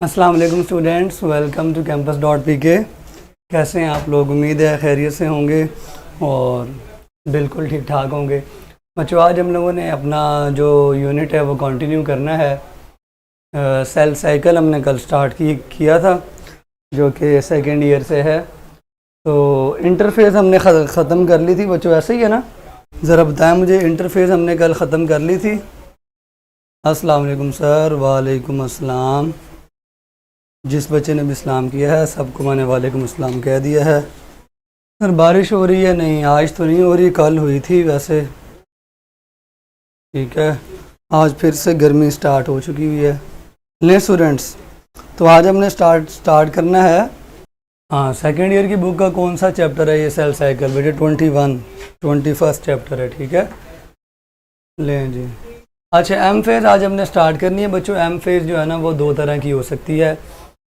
अस्सलाम वालेकुम students, welcome to campus dot P K. कैसे हैं आप लोग? उम्मीद है खैरियत से होंगे और बिल्कुल ठीक ठाक होंगे। बच्चों, आज हम लोगों ने अपना जो यूनिट है वो कंटिन्यू करना है। सेल साइकिल हमने कल स्टार्ट किया था, जो कि सेकेंड ईयर से है। तो इंटरफेस हमने ख़त्म कर ली थी बच्चों, ऐसे ही है ना? ज़रा बताएं मुझे, इंटरफेस हमने कल ख़त्म कर ली थी। अस्सलाम वालेकुम सर। वालेकुम अस्सलाम। जिस बच्चे ने भी इस्लाम किया है सबको मैंने वालेकुम अस्सलाम कह दिया है। सर बारिश हो रही है? नहीं, आज तो नहीं हो रही, कल हुई थी वैसे। ठीक है, आज फिर से गर्मी स्टार्ट हो चुकी हुई है। ले स्टूडेंट्स, तो आज हमने स्टार्ट करना है। हाँ, सेकेंड ईयर की बुक का कौन सा चैप्टर है? ये सेल साइकिल बेटे 21 चैप्टर है। ठीक है, लें जी। अच्छा, एम फेज़ आज हमने स्टार्ट करनी है बच्चों। एम फेज़ जो है ना वो दो तरह की हो सकती है।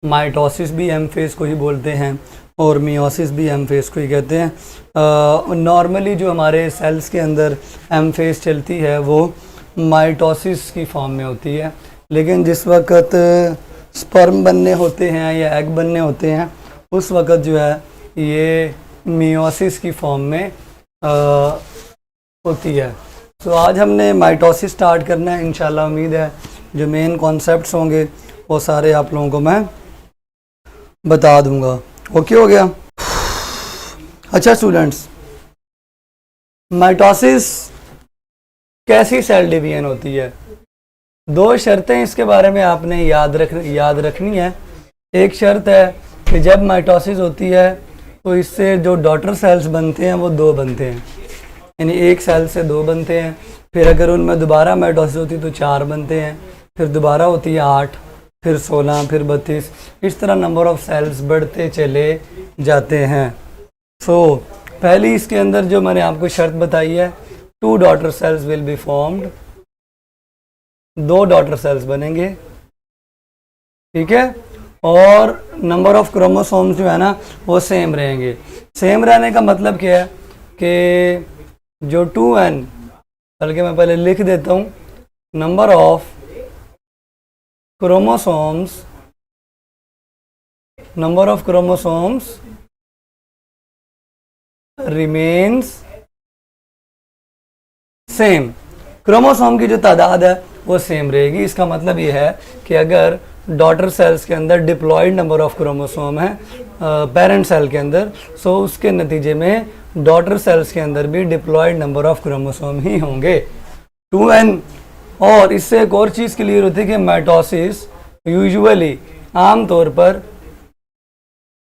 माइटोसिस भी एम फेज़ को ही बोलते हैं और मियोसिस भी एम फेज़ को ही कहते हैं। नॉर्मली जो हमारे सेल्स के अंदर एम फेज़ चलती है वो माइटोसिस की फॉर्म में होती है, लेकिन जिस वक्त स्पर्म बनने होते हैं या एग बनने होते हैं उस वक्त जो है ये मियोसिस की फॉर्म में होती है। तो आज हमने माइटोसिस स्टार्ट करना है इंशाल्लाह। उम्मीद है जो मेन कॉन्सेप्ट्स होंगे वो सारे आप लोगों को मैं बता दूंगा। ओके हो गया? अच्छा स्टूडेंट्स, माइटोसिस कैसी सेल डिवीजन होती है? दो शर्तें इसके बारे में आपने याद रखनी है। एक शर्त है कि जब माइटोसिस होती है तो इससे जो डॉटर सेल्स बनते हैं वो दो बनते हैं, यानी एक सेल से दो बनते हैं। फिर अगर उनमें दोबारा माइटोसिस होती है तो चार बनते हैं, फिर दोबारा होती है 8, फिर 16, फिर 32। इस तरह नंबर ऑफ सेल्स बढ़ते चले जाते हैं। पहली इसके अंदर जो मैंने आपको शर्त बताई है, 2 daughter cells will be formed, 2 daughter cells बनेंगे। ठीक है, और नंबर ऑफ क्रोमोसोम्स जो है ना वो सेम रहेंगे। सेम रहने का मतलब क्या है कि जो 2n, बल्कि मैं पहले लिख देता हूँ, number of chromosomes remains same. Chromosome की जो तादाद है वो सेम रहेगी। इसका मतलब ये है कि अगर डॉटर सेल्स के अंदर डिप्लॉयड नंबर ऑफ क्रोमोसोम है पेरेंट सेल के अंदर, सो उसके नतीजे में डॉटर सेल्स के अंदर भी डिप्लॉयड नंबर ऑफ क्रोमोसोम ही होंगे, 2n। और इससे एक और चीज़ क्लियर होती है कि माइटोसिस यूजुअली आमतौर पर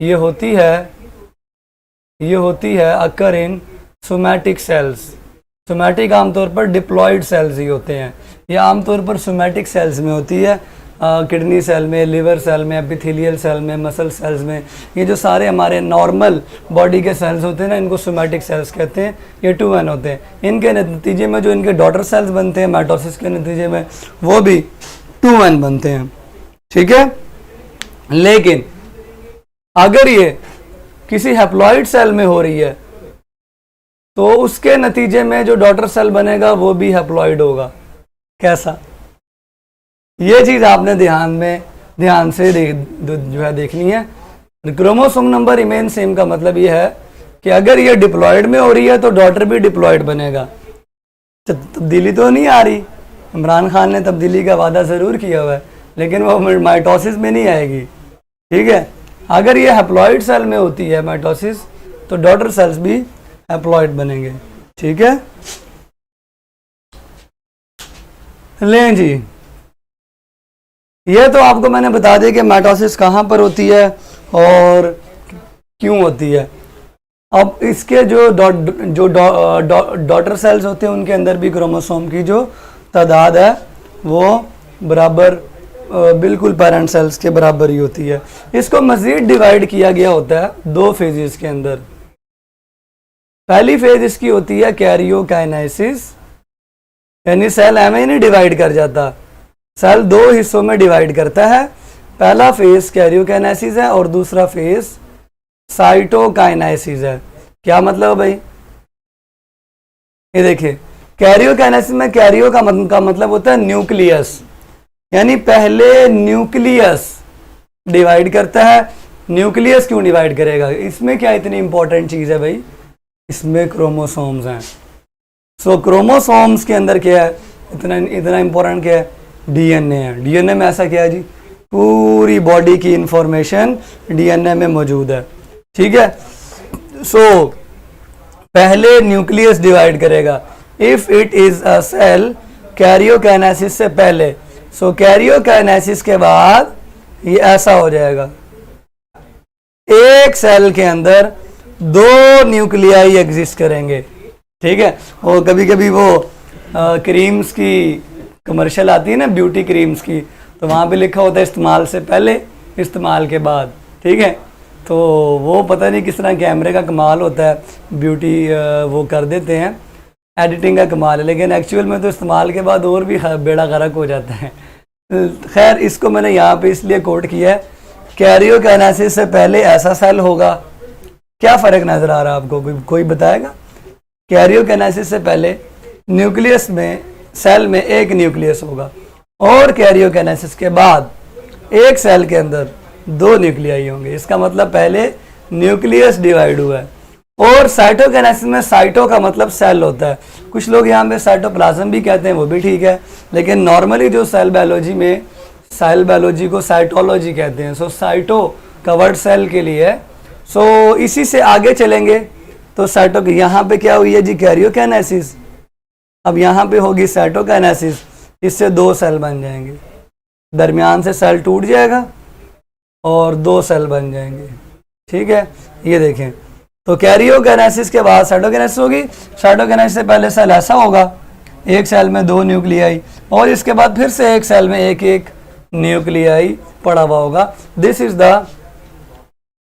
ये होती है अकर इन सोमैटिक सेल्स। सोमैटिक आमतौर पर डिप्लॉयड सेल्स ही होते हैं। ये आमतौर पर सोमैटिक सेल्स में होती है, किडनी सेल में, लिवर सेल में, एपिथेलियल सेल में, मसल सेल्स में। ये जो सारे हमारे नॉर्मल बॉडी के सेल्स होते हैं ना, इनको सोमैटिक सेल्स कहते हैं। ये 2n होते हैं। इनके नतीजे में जो इनके डॉटर सेल्स बनते हैं माइटोसिस के नतीजे में, वो भी 2n बनते हैं। ठीक है, लेकिन अगर ये किसी हैप्लॉइड सेल में हो रही है तो उसके नतीजे में जो डॉटर सेल बनेगा वो भी हैप्लॉइड होगा। कैसा? ये चीज़ आपने ध्यान से जो है देखनी है। क्रोमोसोम नंबर रिमेन सेम का मतलब ये है कि अगर ये डिप्लॉयड में हो रही है तो डॉटर भी डिप्लॉयड बनेगा। तब्दीली तो नहीं आ रही। इमरान खान ने तब्दीली का वादा ज़रूर किया हुआ है, लेकिन वो माइटोसिस में नहीं आएगी। ठीक है, अगर ये हैप्लॉइड सेल में होती है माइटोसिस तो डॉटर सेल्स भी हैप्लॉइड बनेंगे। ठीक है, लें जी। ये तो आपको मैंने बता दिया कि माइटोसिस कहाँ पर होती है और क्यों होती है। अब इसके जो डॉटर सेल्स होते हैं उनके अंदर भी क्रोमोसोम की जो तादाद है वो बराबर बिल्कुल पेरेंट सेल्स के बराबर ही होती है। इसको मज़ीद डिवाइड किया गया होता है 2 फेजेस के अंदर। पहली फेज इसकी होती है कैरियोकाइनेसिस, यानी सेल ऐਵੇਂ ही नहीं डिवाइड कर जाता, सेल 2 हिस्सों में डिवाइड करता है। पहला फेज कैरियोकाइनेसिस है और दूसरा फेज साइटोकाइनेसिस है। क्या मतलब है भाई? ये देखिए, कैरियोकाइनेसिस में कैरियो का मतलब होता है न्यूक्लियस, यानी पहले न्यूक्लियस डिवाइड करता है, न्यूक्लियस क्यों डिवाइड करेगा? इसमें क्या इतनी इंपॉर्टेंट चीज़ है भाई? इसमें क्रोमोसोम्स हैं। सो क्रोमोसोम्स के अंदर क्या है, इतना इंपॉर्टेंट क्या है? डीएनए है। डीएनए में ऐसा क्या है जी? पूरी बॉडी की इंफॉर्मेशन डीएनए में मौजूद है, ठीक है। सो पहले न्यूक्लियस डिवाइड करेगा if it is a cell karyokinesis से पहले। सो कैरियोकाइनेसिस के बाद ये ऐसा हो जाएगा, एक सेल के अंदर 2 न्यूक्लियाई एग्जिस्ट करेंगे, ठीक है। और कभी कभी वो क्रीम्स की कमर्शियल आती है ना, ब्यूटी क्रीम्स की, तो वहाँ पे लिखा होता है इस्तेमाल से पहले, इस्तेमाल के बाद, ठीक है। तो वो पता नहीं किस तरह कैमरे का कमाल होता है, ब्यूटी वो कर देते हैं, एडिटिंग का कमाल है, लेकिन एक्चुअल में तो इस्तेमाल के बाद और भी बेड़ा गर्क हो जाता है। खैर, इसको मैंने यहाँ पे इसलिए कोट किया है, कैरियोकाइनेसिस से पहले ऐसा सेल होगा। क्या फ़र्क नज़र आ रहा है आपको? कोई बताएगा? कैरियोकाइनेसिस से पहले न्यूक्लियस में, सेल में एक न्यूक्लियस होगा, और कैरियोकाइनेसिस के बाद एक सेल के अंदर 2 न्यूक्लियाई होंगे। इसका मतलब पहले न्यूक्लियस डिवाइड हुआ है। और साइटोकाइनेसिस में साइटो का मतलब सेल होता है, कुछ लोग यहाँ पे साइटोप्लाज्म भी कहते हैं, वो भी ठीक है, लेकिन नॉर्मली जो सेल बायोलॉजी में, सेल बायोलॉजी को साइटोलॉजी कहते हैं। सो साइटो कवर्ड सेल के लिए है। सो इसी से आगे चलेंगे तो साइटो, यहाँ पे क्या हुई है जी? कैरियोकाइनेसिस। अब यहाँ पे होगी साइटोकाइनेसिस, इससे 2 सेल बन जाएंगे, दरमियान से सेल टूट जाएगा और 2 सेल बन जाएंगे, ठीक है। ये देखें, तो कैरियोकाइनेसिस के बाद साइटोकाइनेसिस होगी। साइटोकाइनेसिस से पहले सेल ऐसा होगा, एक सेल में 2 न्यूक्लियाई, और इसके बाद फिर से एक सेल में एक न्यूक्लियाई पड़ा हुआ होगा। This is the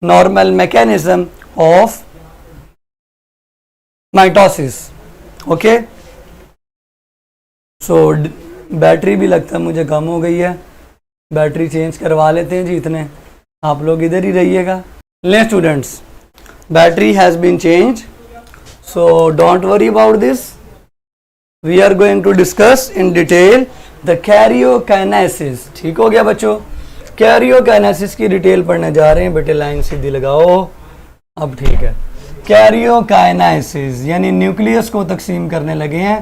normal mechanism of mitosis, okay. So battery भी लगता है मुझे कम हो गई है, बैटरी चेंज करवा लेते हैं जी, इतने आप लोग इधर ही रहिएगा। ले students, battery has been change, so don't worry about this. We are going to discuss in detail the karyokinesis. ठीक हो गया बच्चों? कैरियोकाइनेसिस की डिटेल पढ़ने जा रहे हैं। बेटे लाइन सीधी लगाओ, अब ठीक है। कैरियोकाइनेसिस यानी न्यूक्लियस को तकसीम करने लगे हैं,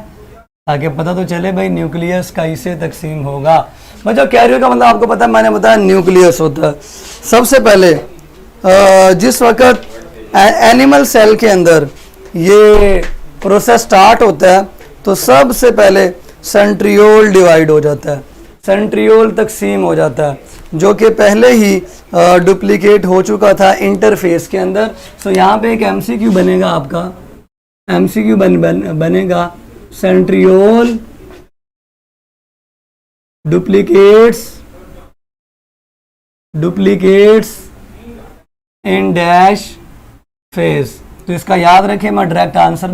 ताकि पता तो चले भाई न्यूक्लियस कैसे तकसीम होगा। बच्चों कैरियो का मतलब आपको पता है, मैंने बताया न्यूक्लियस होता है। सबसे पहले जिस वक्त एनिमल सेल के अंदर ये प्रोसेस स्टार्ट होता है तो सबसे पहले सेंट्रियोल डिवाइड हो जाता है, सेंट्रियोल तकसीम हो जाता है, जो कि पहले ही डुप्लीकेट हो चुका था इंटरफेस के अंदर। सो यहाँ पे एक एमसीक्यू बनेगा आपका, एमसीक्यू बनेगा centriole duplicates in dash phase. तो इसका याद रखें, मैं डायरेक्ट आंसर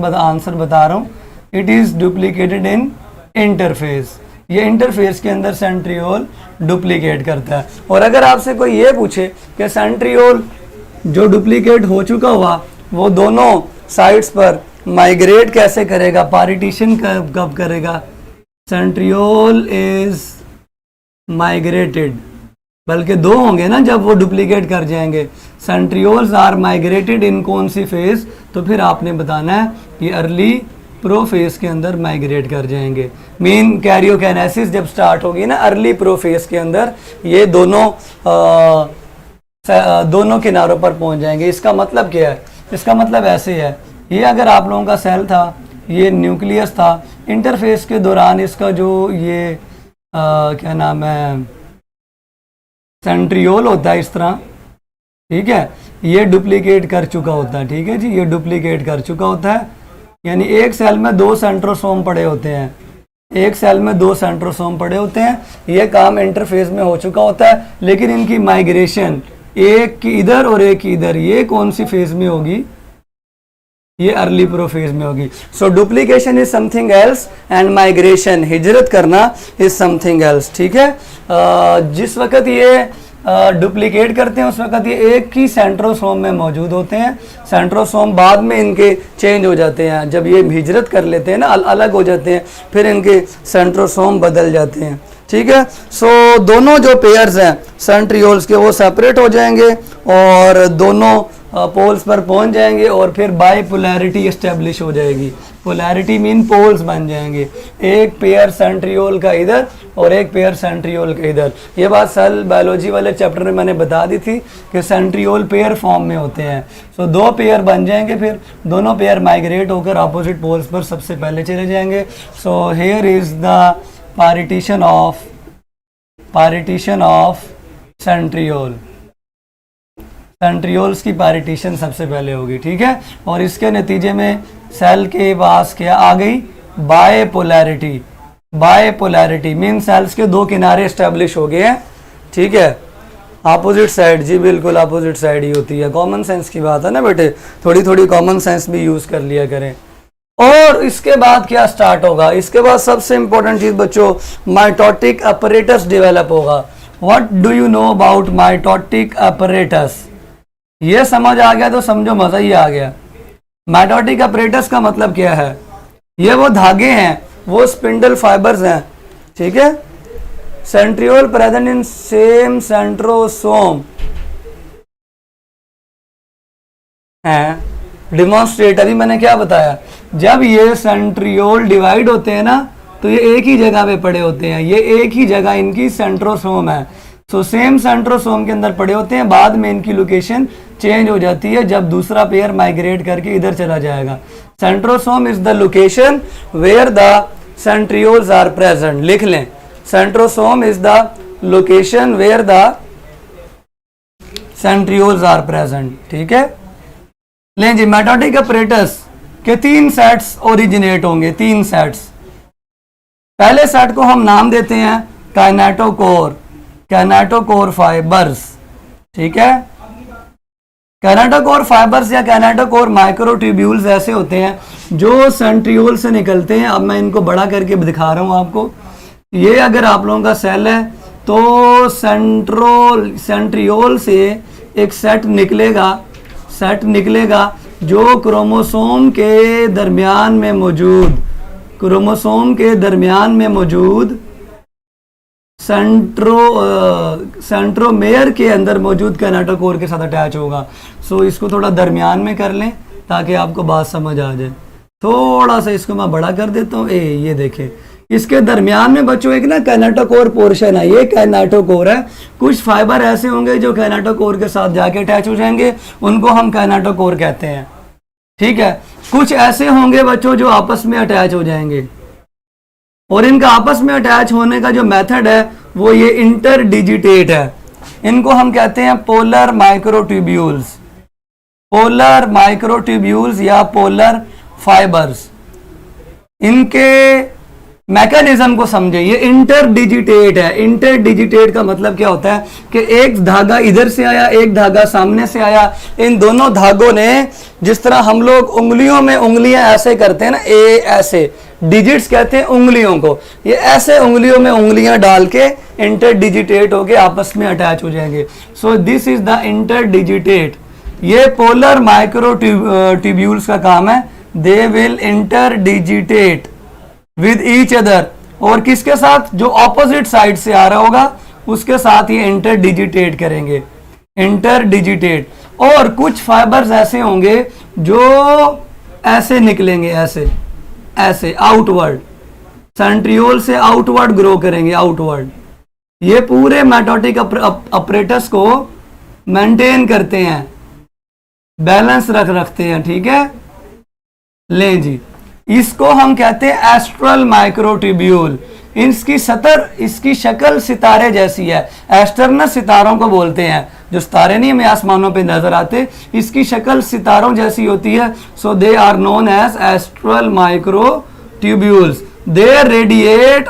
बता रहा हूँ। It is duplicated in interface, ये इंटरफेस के अंदर सेंट्रियोल डुप्लीकेट करता है। और अगर आपसे कोई ये पूछे कि सेंट्रियोल जो डुप्लीकेट हो चुका हुआ वो दोनों साइड्स पर माइग्रेट कैसे करेगा, पार्टीशन कब करेगा? सेंट्रियोल इज माइग्रेटेड, बल्कि 2 होंगे ना जब वो डुप्लीकेट कर जाएंगे। सेंट्रियोल्स आर माइग्रेटेड इन कौन सी फेज? तो फिर आपने बताना है ये अर्ली प्रोफेज के अंदर माइग्रेट कर जाएंगे। मीन कैरियोकाइनेसिस जब स्टार्ट होगी ना अर्ली प्रोफेज के अंदर, ये दोनों किनारों पर पहुंच जाएंगे। इसका मतलब क्या है? इसका मतलब ऐसे है, ये अगर आप लोगों का सेल था, ये न्यूक्लियस था, इंटरफेस के दौरान इसका जो ये क्या नाम है, सेंट्रियोल होता है इस तरह, ठीक है, ये डुप्लीकेट कर चुका होता है। ठीक है जी, ये डुप्लीकेट कर चुका होता है, यानी एक सेल में 2 सेंट्रोसोम पड़े होते हैं, एक सेल में 2 सेंट्रोसोम पड़े होते हैं। ये काम इंटरफेस में हो चुका होता है, लेकिन इनकी माइग्रेशन एक की इधर और एक की इधर, ये कौन सी फेज में होगी? ये अर्ली प्रोफेज में होगी। So duplication is something else and migration, हिजरत करना इज समथिंग एल्स। ठीक है, जिस वक्त ये डुप्लीकेट करते हैं उस वक्त ये एक ही सेंट्रोसोम में मौजूद होते हैं। सेंट्रोसोम बाद में इनके चेंज हो जाते हैं, जब ये हिजरत कर लेते हैं ना, अलग हो जाते हैं, फिर इनके सेंट्रोसोम बदल जाते हैं। ठीक है। सो दोनों जो पेयर्स हैं सेंट्रियोल्स के वो सेपरेट हो जाएंगे और दोनों पोल्स पर पहुंच जाएंगे और फिर बाइपोलैरिटी एस्टेब्लिश हो जाएगी। पोलैरिटी मीन पोल्स बन जाएंगे, एक पेयर सेंट्रियोल का इधर और एक पेयर सेंट्रियोल का इधर। ये बात सेल बायोलॉजी वाले चैप्टर में मैंने बता दी थी कि सेंट्रियोल पेयर फॉर्म में होते हैं। सो दो पेयर बन जाएंगे, फिर दोनों पेयर माइग्रेट होकर अपोजिट पोल्स पर सबसे पहले चले जाएंगे। So here is the partition of centriole. Centrioles की पार्टीशन सबसे पहले होगी, ठीक है। और इसके नतीजे में सेल के पास क्या आ गई, बायपोलैरिटी। बायपोलैरिटी मीन सेल्स के दो किनारे एस्टेब्लिश हो गए हैं, ठीक है। अपोजिट साइड, जी बिल्कुल अपोजिट साइड ही होती है। कॉमन सेंस की बात है ना बेटे, थोड़ी थोड़ी कॉमन सेंस भी यूज कर लिया करें। और इसके बाद क्या स्टार्ट होगा, इसके बाद सबसे इंपॉर्टेंट चीज बच्चों, माइटोटिक अपरेटस डेवलप होगा। What do you know about mitotic apparatus? ये समझ आ गया तो समझो मजा ही आ गया। माइटोटिक अपरेटस का मतलब क्या है, ये वो धागे हैं, वो स्पिंडल फाइबर्स हैं, ठीक है। Centriole present in same centrosome है। डिमॉन्स्ट्रेट, अभी मैंने क्या बताया, जब ये सेंट्रियोल डिवाइड होते हैं ना तो ये एक ही जगह पे पड़े होते हैं, ये एक ही जगह इनकी सेंट्रोसोम है। सो सेम सेंट्रोसोम के अंदर पड़े होते हैं, बाद में इनकी लोकेशन चेंज हो जाती है जब दूसरा पेयर माइग्रेट करके इधर चला जाएगा। Centrosome is the location where the centrioles are present. लिख लें, centrosome is the location where the centrioles are present, ठीक है। लें जी, माइटोटिक अपरेटस के 3 सेट्स ओरिजिनेट होंगे, 3 सेट्स। पहले सेट को हम नाम देते हैं काइनेटोकोर, काइनेटोकोर फाइबर्स, ठीक है। काइनेटोकोर फाइबर्स या काइनेटोकोर माइक्रोट्यूब्यूल्स ऐसे होते हैं जो सेंट्रियोल से निकलते हैं। अब मैं इनको बड़ा करके दिखा रहा हूं आपको। ये अगर आप लोगों का सेल है तो सेंट्रियोल से एक सेट निकलेगा जो क्रोमोसोम के दरमियान में मौजूद सेंट्रोमेयर के अंदर मौजूद काइनेटोकोर के साथ अटैच होगा। सो इसको थोड़ा दरमियान में कर लें ताकि आपको बात समझ आ जाए। थोड़ा सा इसको मैं बड़ा कर देता हूँ। ये देखें, इसके दरमियान में बच्चों एक ना काइनेटोकोर पोर्शन है, ये काइनेटोकोर है। कुछ फाइबर ऐसे होंगे जो काइनेटोकोर के साथ जाके अटैच हो जाएंगे, उनको हम काइनेटोकोर कहते हैं, ठीक है। कुछ ऐसे होंगे बच्चों जो आपस में अटैच हो जाएंगे, और इनका आपस में अटैच होने का जो मेथड है वो ये इंटरडिजिटेट है। इनको हम कहते हैं पोलर माइक्रोट्यूब्यूल्स या पोलर फाइबर्स। इनके मैकेनिज्म को समझे, ये इंटरडिजिटेट है। इंटरडिजिटेट का मतलब क्या होता है कि एक धागा इधर से आया, एक धागा सामने से आया। इन दोनों धागों ने, जिस तरह हम लोग उंगलियों में उंगलियां ऐसे करते हैं ना, ऐसे डिजिट्स कहते हैं उंगलियों को, ये ऐसे उंगलियों में उंगलियां डाल के इंटरडिजिटेट होके आपस में अटैच हो जाएंगे। So this is the interdigitate. ये पोलर माइक्रोट्यूब्यूल्स का काम है। They will interdigitate with each other, और किसके साथ, जो ऑपोजिट साइड से आ रहा होगा उसके साथ ये इंटरडिजिटेट करेंगे, इंटरडिजिटेट। और कुछ फाइबर्स ऐसे होंगे जो ऐसे निकलेंगे, ऐसे आउटवर्ड, सेंट्रियोल से आउटवर्ड ग्रो करेंगे, आउटवर्ड। ये पूरे माइटोटिक अपरेटस को मेंटेन करते हैं, बैलेंस रखते हैं, ठीक है। लें जी, इसको हम कहते हैं एस्ट्रल माइक्रोट्यूब्यूल। इसकी शक्ल सितारे जैसी है। एस्टरनस सितारों को बोलते हैं, जो सितारे नहीं हमें आसमानों पे नजर आते, इसकी शक्ल सितारों जैसी होती है। So they are known as astral microtubules. They radiate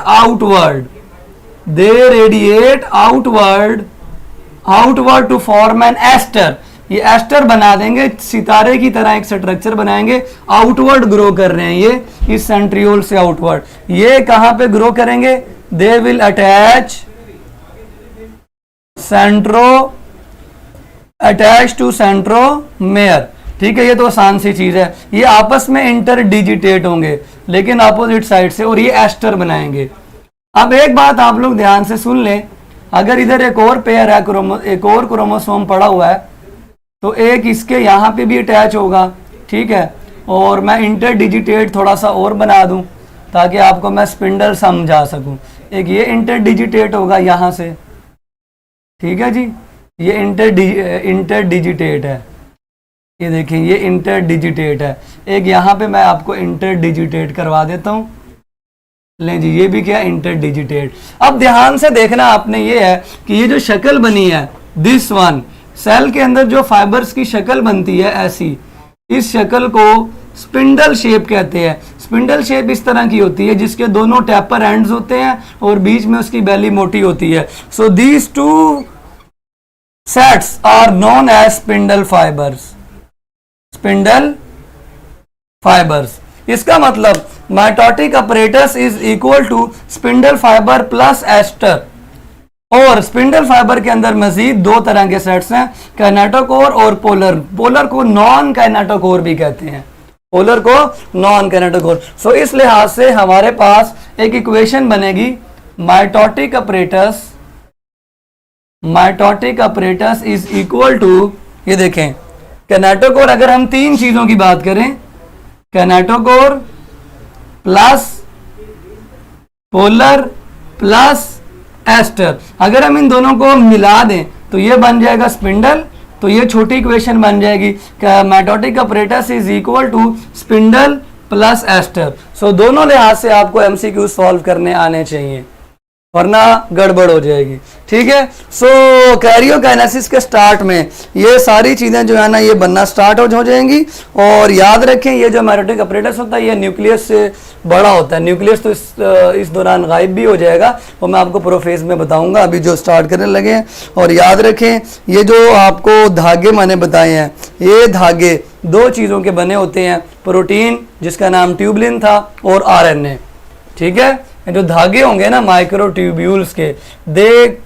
outward to form an aster. ये एस्टर बना देंगे, सितारे की तरह एक स्ट्रक्चर बनाएंगे। आउटवर्ड ग्रो कर रहे हैं ये इस सेंट्रियोल से आउटवर्ड। ये कहां पे ग्रो करेंगे, they will attach to centromere, ठीक है। ये तो आसान सी चीज है। ये आपस में इंटरडिजिटेट होंगे लेकिन अपोजिट साइड से, और ये एस्टर बनाएंगे। अब एक बात आप लोग ध्यान से सुन लें, अगर इधर एक और पेयर है, एक और क्रोमोसोम पड़ा हुआ है, तो एक इसके यहाँ पे भी अटैच होगा, ठीक है। और मैं इंटरडिजिटेट थोड़ा सा और बना दूं ताकि आपको मैं स्पिंडल समझा सकूं। एक ये इंटरडिजिटेट होगा यहाँ से, ठीक है जी, ये इंटरडिजिटेट है, ये देखें ये इंटरडिजिटेट है। एक यहाँ पे मैं आपको इंटरडिजिटेट करवा देता हूँ, लें जी, ये भी क्या, इंटरडिजिटेट। अब ध्यान से देखना आपने, ये है कि ये जो शक्ल बनी है, दिस वन, सेल के अंदर जो फाइबर्स की शक्ल बनती है ऐसी, इस शक्ल को स्पिंडल शेप कहते हैं। स्पिंडल शेप इस तरह की होती है जिसके दोनों टैपर एंड्स होते हैं और बीच में उसकी बेली मोटी होती है। So these two sets are known as spindle fibres, spindle fibres. इसका मतलब mitotic apparatus is equal to spindle fibre plus aster. और स्पिंडल फाइबर के अंदर मजीद दो तरह के सेट्स हैं, काइनेटोकोर और पोलर। पोलर को नॉन काइनेटोकोर भी कहते हैं, पोलर को नॉन काइनेटोकोर। सो इस लिहाज से हमारे पास एक इक्वेशन बनेगी, mitotic apparatus is equal to, ये देखें, काइनेटोकोर, अगर हम तीन चीजों की बात करें, kinetochore plus polar plus aster, अगर हम इन दोनों को मिला दें तो ये बन जाएगा स्पिंडल। तो ये छोटी इक्वेशन बन जाएगी, mitotic apparatus is equal to spindle plus aster. So दोनों लिहाज से आपको एमसीक्यू सॉल्व करने आने चाहिए, वरना गड़बड़ हो जाएगी, ठीक है। सो कैरियोकाइनेसिस के स्टार्ट में ये सारी चीज़ें जो है ना ये बनना स्टार्ट हो जाएंगी। और याद रखें, ये जो माइटोटिक अपरेटस होता है ये न्यूक्लियस से बड़ा होता है। न्यूक्लियस तो इस दौरान गायब भी हो जाएगा, वो मैं आपको प्रोफेज में बताऊंगा, अभी जो स्टार्ट करने लगे हैं। और याद रखें, ये जो आपको धागे मैंने बताए हैं, ये धागे दो चीज़ों के बने होते हैं, प्रोटीन जिसका नाम ट्यूबलिन था और आरएनए, ठीक है। जो धागे होंगे ना माइक्रोट्यूब्यूल्स के, they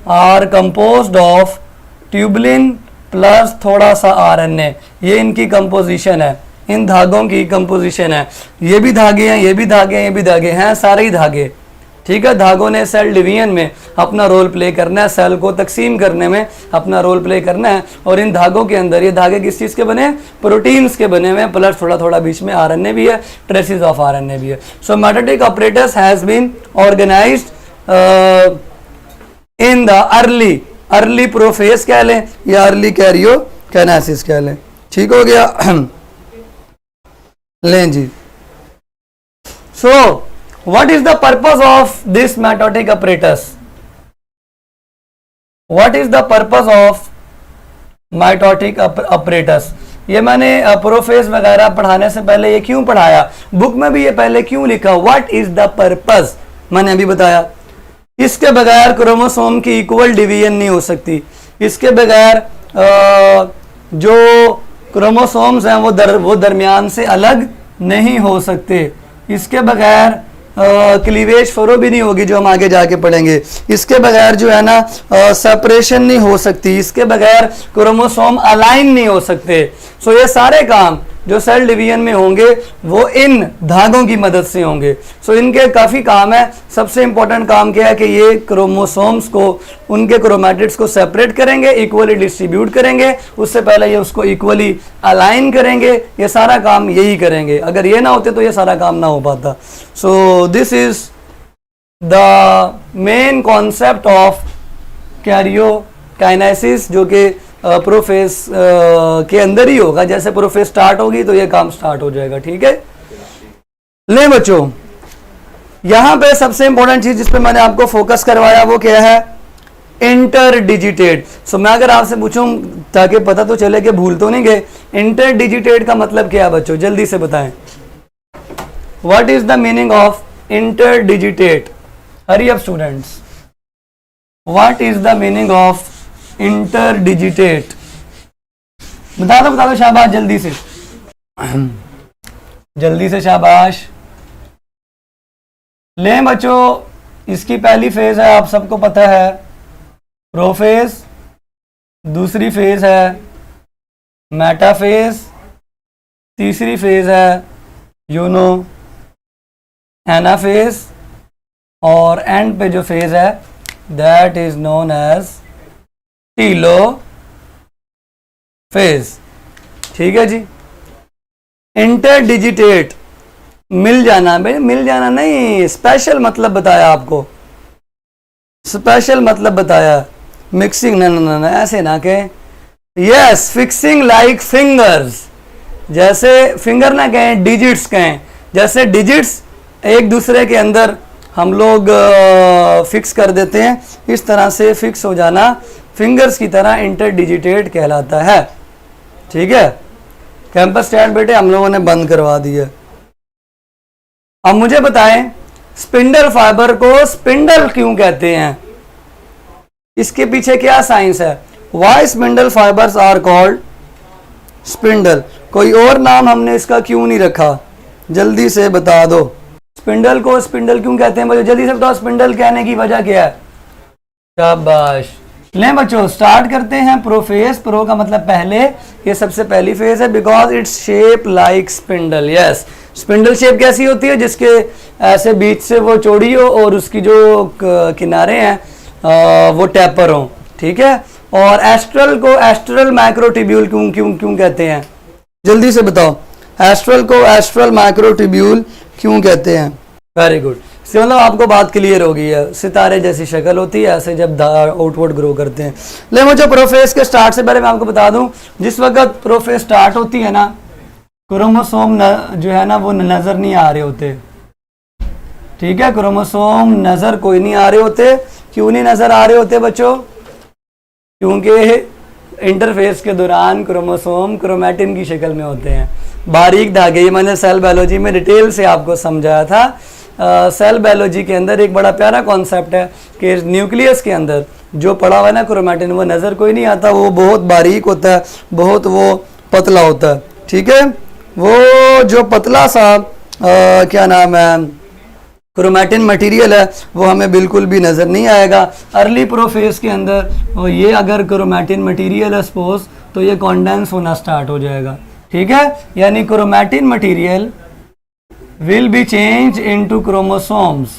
are composed of tubulin plus थोड़ा सा आरएनए, ये इनकी कंपोजिशन है, इन धागों की कंपोजिशन है। ये भी धागे हैं, ये भी धागे हैं, ये भी धागे हैं, सारे ही धागे, ठीक है। धागों ने सेल डिवीजन में अपना रोल प्ले करना है, सेल को तकसीम करने में अपना रोल प्ले करना है। और इन धागों के अंदर, ये धागे किस चीज़ के बने हैं, प्रोटीन्स के बने हुए हैं, प्लस थोड़ा थोड़ा बीच में आरएनए भी है, ट्रेसेस ऑफ आरएनए भी है। So mitotic apparatus has been organized in the early prophase कह लें या अर्ली कैरियोकाइनेसिस कह लें, ठीक हो गया। लें जी, सो what is the purpose of this mitotic apparatus? What is the purpose of mitotic apparatus? ये मैंने प्रोफेज वगैरह पढ़ाने से पहले ये क्यों पढ़ाया, बुक में भी ये पहले क्यों लिखा, व्हाट इज द पर्पस, मैंने अभी बताया। इसके बगैर क्रोमोसोम की इक्वल डिवीजन नहीं हो सकती, इसके बगैर जो क्रोमोसोम्स हैं वो दरमियान से अलग नहीं हो सकते, इसके बगैर क्लीवेज फरो भी नहीं होगी जो हम आगे जाके पढ़ेंगे, इसके बगैर जो है ना सेपरेशन नहीं हो सकती, इसके बगैर क्रोमोसोम अलाइन नहीं हो सकते। सो ये सारे काम जो सेल डिवीजन में होंगे वो इन धागों की मदद से होंगे। सो इनके काफ़ी काम है। सबसे इंपॉर्टेंट काम क्या है कि ये क्रोमोसोम्स को, उनके क्रोमैटिड्स को सेपरेट करेंगे, इक्वली डिस्ट्रीब्यूट करेंगे, उससे पहले ये उसको इक्वली अलाइन करेंगे, ये सारा काम यही करेंगे। अगर ये ना होते तो ये सारा काम ना हो पाता। सो this is the main concept of karyokinesis, जो कि प्रोफेज के अंदर ही होगा। जैसे प्रोफेज स्टार्ट होगी तो ये काम स्टार्ट हो जाएगा, ठीक है। ले बच्चों, यहां पे सबसे इंपॉर्टेंट चीज जिस पे मैंने आपको फोकस करवाया वो क्या है, इंटरडिजिटेट। सो मैं अगर आपसे पूछूं ताकि पता तो चले कि भूल तो नहीं गए, इंटरडिजिटेट का मतलब क्या है बच्चों, जल्दी से बताएं। What is the meaning of interdigitate? Hurry up students, what is the meaning of interdigitate? बता दो शाबाश, जल्दी से जल्दी से शाबाश। ले बच्चों, इसकी पहली फेज है, आप सबको पता है, प्रोफेज। दूसरी फेज है मेटाफेज। तीसरी फेज है यूनो एनाफेज। और एंड पे जो फेज है that is known as telophase. ठीक है जी। इंटरडिजिटेट, मिल जाना, भाई मिल जाना नहीं, स्पेशल मतलब बताया आपको, स्पेशल मतलब बताया, मिक्सिंग ना ना ना ऐसे ना कहें। यस, फिक्सिंग लाइक फिंगर्स, जैसे फिंगर ना कहें, डिजिट्स कहें, जैसे डिजिट्स एक दूसरे के अंदर हम लोग फिक्स कर देते हैं, इस तरह से फिक्स हो जाना फिंगर्स की तरह इंटरडिजिटेट कहलाता है। ठीक है। कैंपस स्टैट बेटे हम लोगों ने बंद करवा दिया। अब मुझे बताएं स्पिंडल फाइबर को स्पिंडल क्यों कहते हैं, इसके पीछे क्या साइंस है? Why spindle fibres are called spindle, कोई और नाम हमने इसका क्यों नहीं रखा? जल्दी से बता दो। स्पिंडल को स्पिंडल क्यों कहते हैं? मुझे जल्दी से बताओ, स्पिंडल कहने की वजह क्या है? शाबाश। लें बच्चों स्टार्ट करते हैं। प्रोफेज, प्रो का मतलब पहले, ये सबसे पहली फेज है because its shape like spindle. Yes, spindle shape कैसी होती है? जिसके ऐसे बीच से वो चौड़ी हो और उसकी जो किनारे हैं वो टैपर हो। ठीक है। और एस्ट्रल को एस्ट्रल माइक्रोट्यूब्यूल क्यों क्यों क्यों कहते हैं? जल्दी से बताओ, एस्ट्रल को एस्ट्रल माइक्रोट्यूब्यूल क्यों कहते हैं? Very good. इससे मतलब आपको बात क्लियर हो गई है, सितारे जैसी शक्ल होती है ऐसे जब आउटवर्ड ग्रो करते हैं। ले मुझे प्रोफेज के स्टार्ट से पहले मैं आपको बता दूं, जिस वक्त प्रोफेज स्टार्ट होती है ना, क्रोमोसोम जो है ना वो नजर नहीं आ रहे होते। ठीक है, क्रोमोसोम नजर कोई नहीं आ रहे होते। क्यों नहीं नजर आ रहे होते बच्चों? क्योंकि इंटरफेस के दौरान क्रोमोसोम क्रोमैटिन की शक्ल में होते हैं, बारीक धागे। ये मैंने सेल बायोलॉजी में डिटेल से आपको समझाया था। सेल बायोलॉजी के अंदर एक बड़ा प्यारा कॉन्सेप्ट है कि न्यूक्लियस के अंदर जो पड़ा हुआ है ना क्रोमैटिन, वो नज़र कोई नहीं आता, वो बहुत बारीक होता है, बहुत वो पतला होता है। ठीक है, वो जो पतला सा क्या नाम है क्रोमैटिन मटेरियल है वो हमें बिल्कुल भी नज़र नहीं आएगा। अर्ली प्रोफेज के अंदर ये अगर क्रोमैटिन मटेरियल है सपोज, तो ये कॉन्डेंस होना स्टार्ट हो जाएगा। ठीक है, यानी chromatin material will be changed into chromosomes.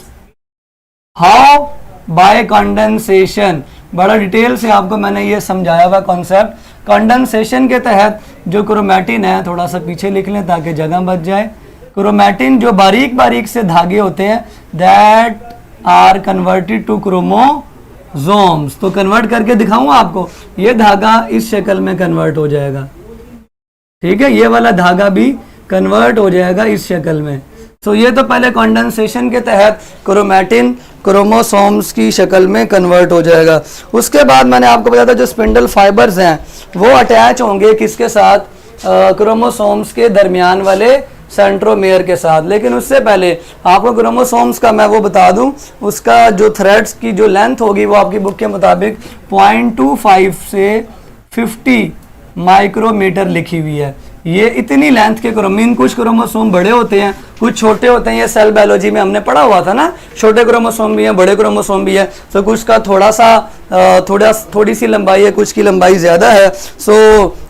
How? By condensation. बड़ा डिटेल से आपको मैंने ये समझाया हुआ कॉन्सेप्ट। कंडेंसेशन के तहत जो क्रोमैटिन है, थोड़ा सा पीछे लिख लें ताकि जगह बच जाए। क्रोमैटिन जो बारीक बारीक से धागे होते हैं that are converted to chromosomes. तो कन्वर्ट करके दिखाऊं आपको, ये धागा इस शक्ल में कन्वर्ट हो जाएगा। ठीक है, ये वाला धागा भी कन्वर्ट हो जाएगा इस शक्ल में। तो ये तो पहले कंडेंसेशन के तहत क्रोमैटिन क्रोमोसोम्स की शक्ल में कन्वर्ट हो जाएगा। उसके बाद मैंने आपको बताया था जो स्पिंडल फाइबर्स हैं वो अटैच होंगे किसके साथ? क्रोमोसोम्स के दरमियान वाले सेंट्रोमेयर के साथ। लेकिन उससे पहले आपको क्रोमोसोम्स का मैं वो बता दूं, उसका जो थ्रेड्स की जो लेंथ होगी वो आपकी बुक के मुताबिक 0.25 से 50 माइक्रोमीटर लिखी हुई है। ये इतनी लेंथ के क्रोमीन, कुछ क्रोमोसोम बड़े होते हैं कुछ छोटे होते हैं। ये सेल बायोलॉजी में हमने पढ़ा हुआ था ना, छोटे क्रोमोसोम भी हैं बड़े क्रोमोसोम भी है। तो कुछ का थोड़ी सी लंबाई है, कुछ की लंबाई ज्यादा है। सो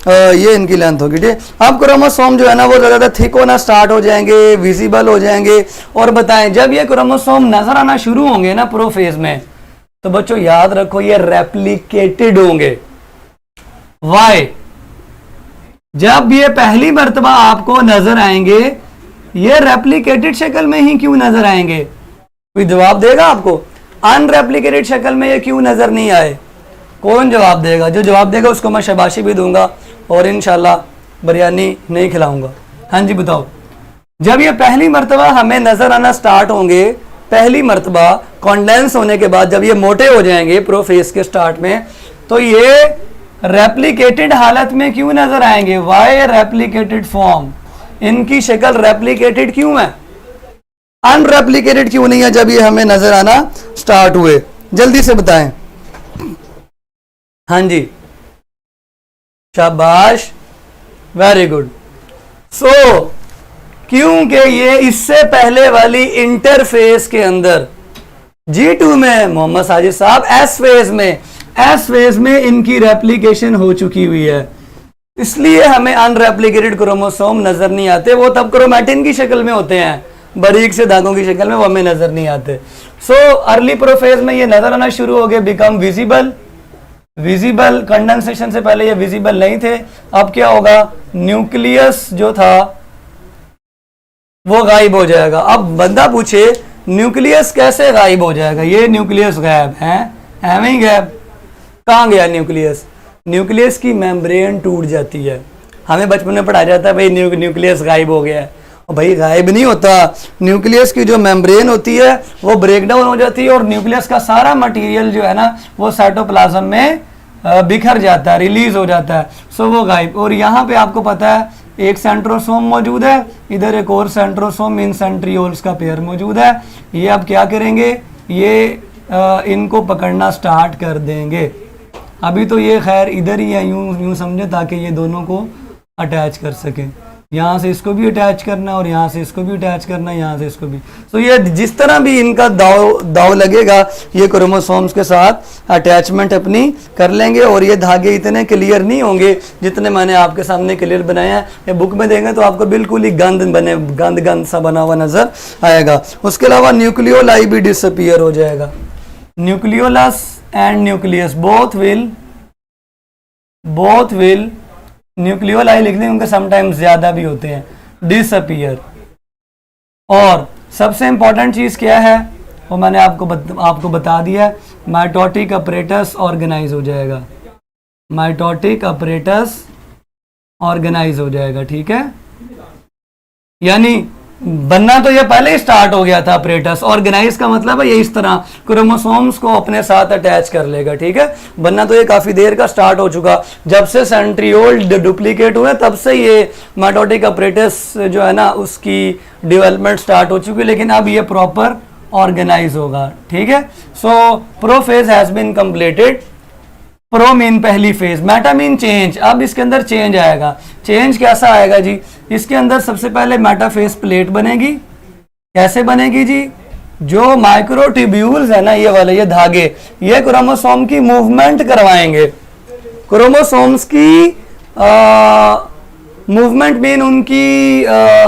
ये इनकी लेंथ होगी। ठीक, अब क्रोमोसोम जो है ना वो ज्यादा थिक होना स्टार्ट हो जाएंगे, विजिबल हो जाएंगे। और बताएं जब ये क्रोमोसोम नजर आना शुरू होंगे ना प्रोफेज में, तो बच्चों याद रखो ये रेप्लिकेटेड होंगे। वाई? जब ये पहली मर्तबा आपको नजर आएंगे, ये रेप्लिकेटेड शक्ल में ही क्यों नजर आएंगे? कोई जवाब देगा आपको? अनरेप्लिकेटेड शक्ल में ये क्यों नजर नहीं आए? कौन जवाब देगा? जो जवाब देगा उसको मैं शाबाशी भी दूंगा और इंशाल्लाह बिरयानी नहीं खिलाऊंगा। हाँ जी बताओ। जब ये पहली मर्तबा हमें नजर आना स्टार्ट होंगे, पहली मर्तबा कॉन्डेंस होने के बाद जब ये मोटे हो जाएंगे प्रोफेज के स्टार्ट में, तो ये रेप्लिकेटेड हालत में क्यों नजर आएंगे? Why replicated form? इनकी शक्ल रेप्लिकेटेड क्यों है, अनरेप्लिकेटेड क्यों नहीं है जब ये हमें नजर आना स्टार्ट हुए? जल्दी से बताएं। हाँ जी, शाबाश, वेरी गुड। सो क्योंकि ये इससे पहले वाली इंटरफेस के अंदर G2 में मोहम्मद साजिद साहब एस फेज में इनकी रेप्लिकेशन हो चुकी हुई है, इसलिए हमें अनरेप्लिकेटेड क्रोमोसोम नजर नहीं आते। वो तब क्रोमैटिन की शक्ल में होते हैं, बारीक से धागों की शक्ल में, वो हमें नजर नहीं आते। सो अर्ली प्रोफेज में ये नजर आना शुरू हो गए, बिकम विजिबल। विजिबल, कंडेंसेशन से पहले ये विजिबल नहीं थे। अब क्या होगा, न्यूक्लियस जो था वो गायब हो जाएगा। अब बंदा पूछे न्यूक्लियस कैसे गायब हो जाएगा, ये न्यूक्लियस गायब है, एवं ही गायब। कहाँ गया न्यूक्लियस? न्यूक्लियस की मेम्ब्रेन टूट जाती है। हमें बचपन में पढ़ाया जाता है भाई न्यूक्लियस गायब हो गया है, और भाई गायब नहीं होता। न्यूक्लियस की जो मेम्ब्रेन होती है वो ब्रेक डाउन हो जाती है, और न्यूक्लियस का सारा मटेरियल जो है ना वो साइटोप्लाज्म में बिखर जाता है, रिलीज हो जाता है। सो वो गायब। और यहाँ पे आपको पता है एक सेंट्रोसोम मौजूद है, इधर एक और सेंट्रोसोम इन सेंट्रियोल्स का पेयर मौजूद है। ये अब क्या करेंगे, ये इनको पकड़ना स्टार्ट कर देंगे। अभी तो ये खैर इधर ही है, यूं समझे, ताकि ये दोनों को अटैच कर सके। यहाँ से इसको भी अटैच करना और यहाँ से इसको भी अटैच करना, यहाँ से इसको भी। तो ये जिस तरह भी इनका दाव लगेगा, ये क्रोमोसोम्स के साथ अटैचमेंट अपनी कर लेंगे। और ये धागे इतने क्लियर नहीं होंगे जितने मैंने आपके सामने क्लियर बनाया है। ये बुक में देंगे तो आपको बिल्कुल ही गंद सा बना हुआ नजर आएगा। उसके अलावा न्यूक्लियोलाई भी डिसअपीयर हो जाएगा। Nucleolus and nucleus both will nucleoli लिखने उनके समटाइम्स ज्यादा भी होते हैं, डिसअपीयर। और सबसे इंपॉर्टेंट चीज क्या है वो मैंने आपको बता दिया, माइटोटिक अपरेटस ऑर्गेनाइज हो जाएगा। माइटोटिक अपरेटस ऑर्गेनाइज हो जाएगा, ठीक है। यानी बनना तो ये पहले ही स्टार्ट हो गया था अपरेटस। ऑर्गेनाइज का मतलब है ये इस तरह क्रोमोसोम्स को अपने साथ अटैच कर लेगा, ठीक है। बनना तो ये काफी देर का स्टार्ट हो चुका, जब से सेंट्रियोल डुप्लीकेट हुए तब से ये माइटोटिक अपरेटस जो है ना उसकी डेवलपमेंट स्टार्ट हो चुकी है। लेकिन अब ये प्रॉपर ऑर्गेनाइज होगा, ठीक है। So prophase has been completed. Pro mean पहली फेज, मेटा मीन चेंज। अब इसके अंदर चेंज आएगा। चेंज कैसा आएगा जी, इसके अंदर सबसे पहले मेटाफेज प्लेट बनेगी। कैसे बनेगी जी, जो माइक्रोट्यूब्यूल्स है ना ये वाले, ये धागे, ये क्रोमोसोम की मूवमेंट करवाएंगे। क्रोमोसोम्स की मूवमेंट मीन उनकी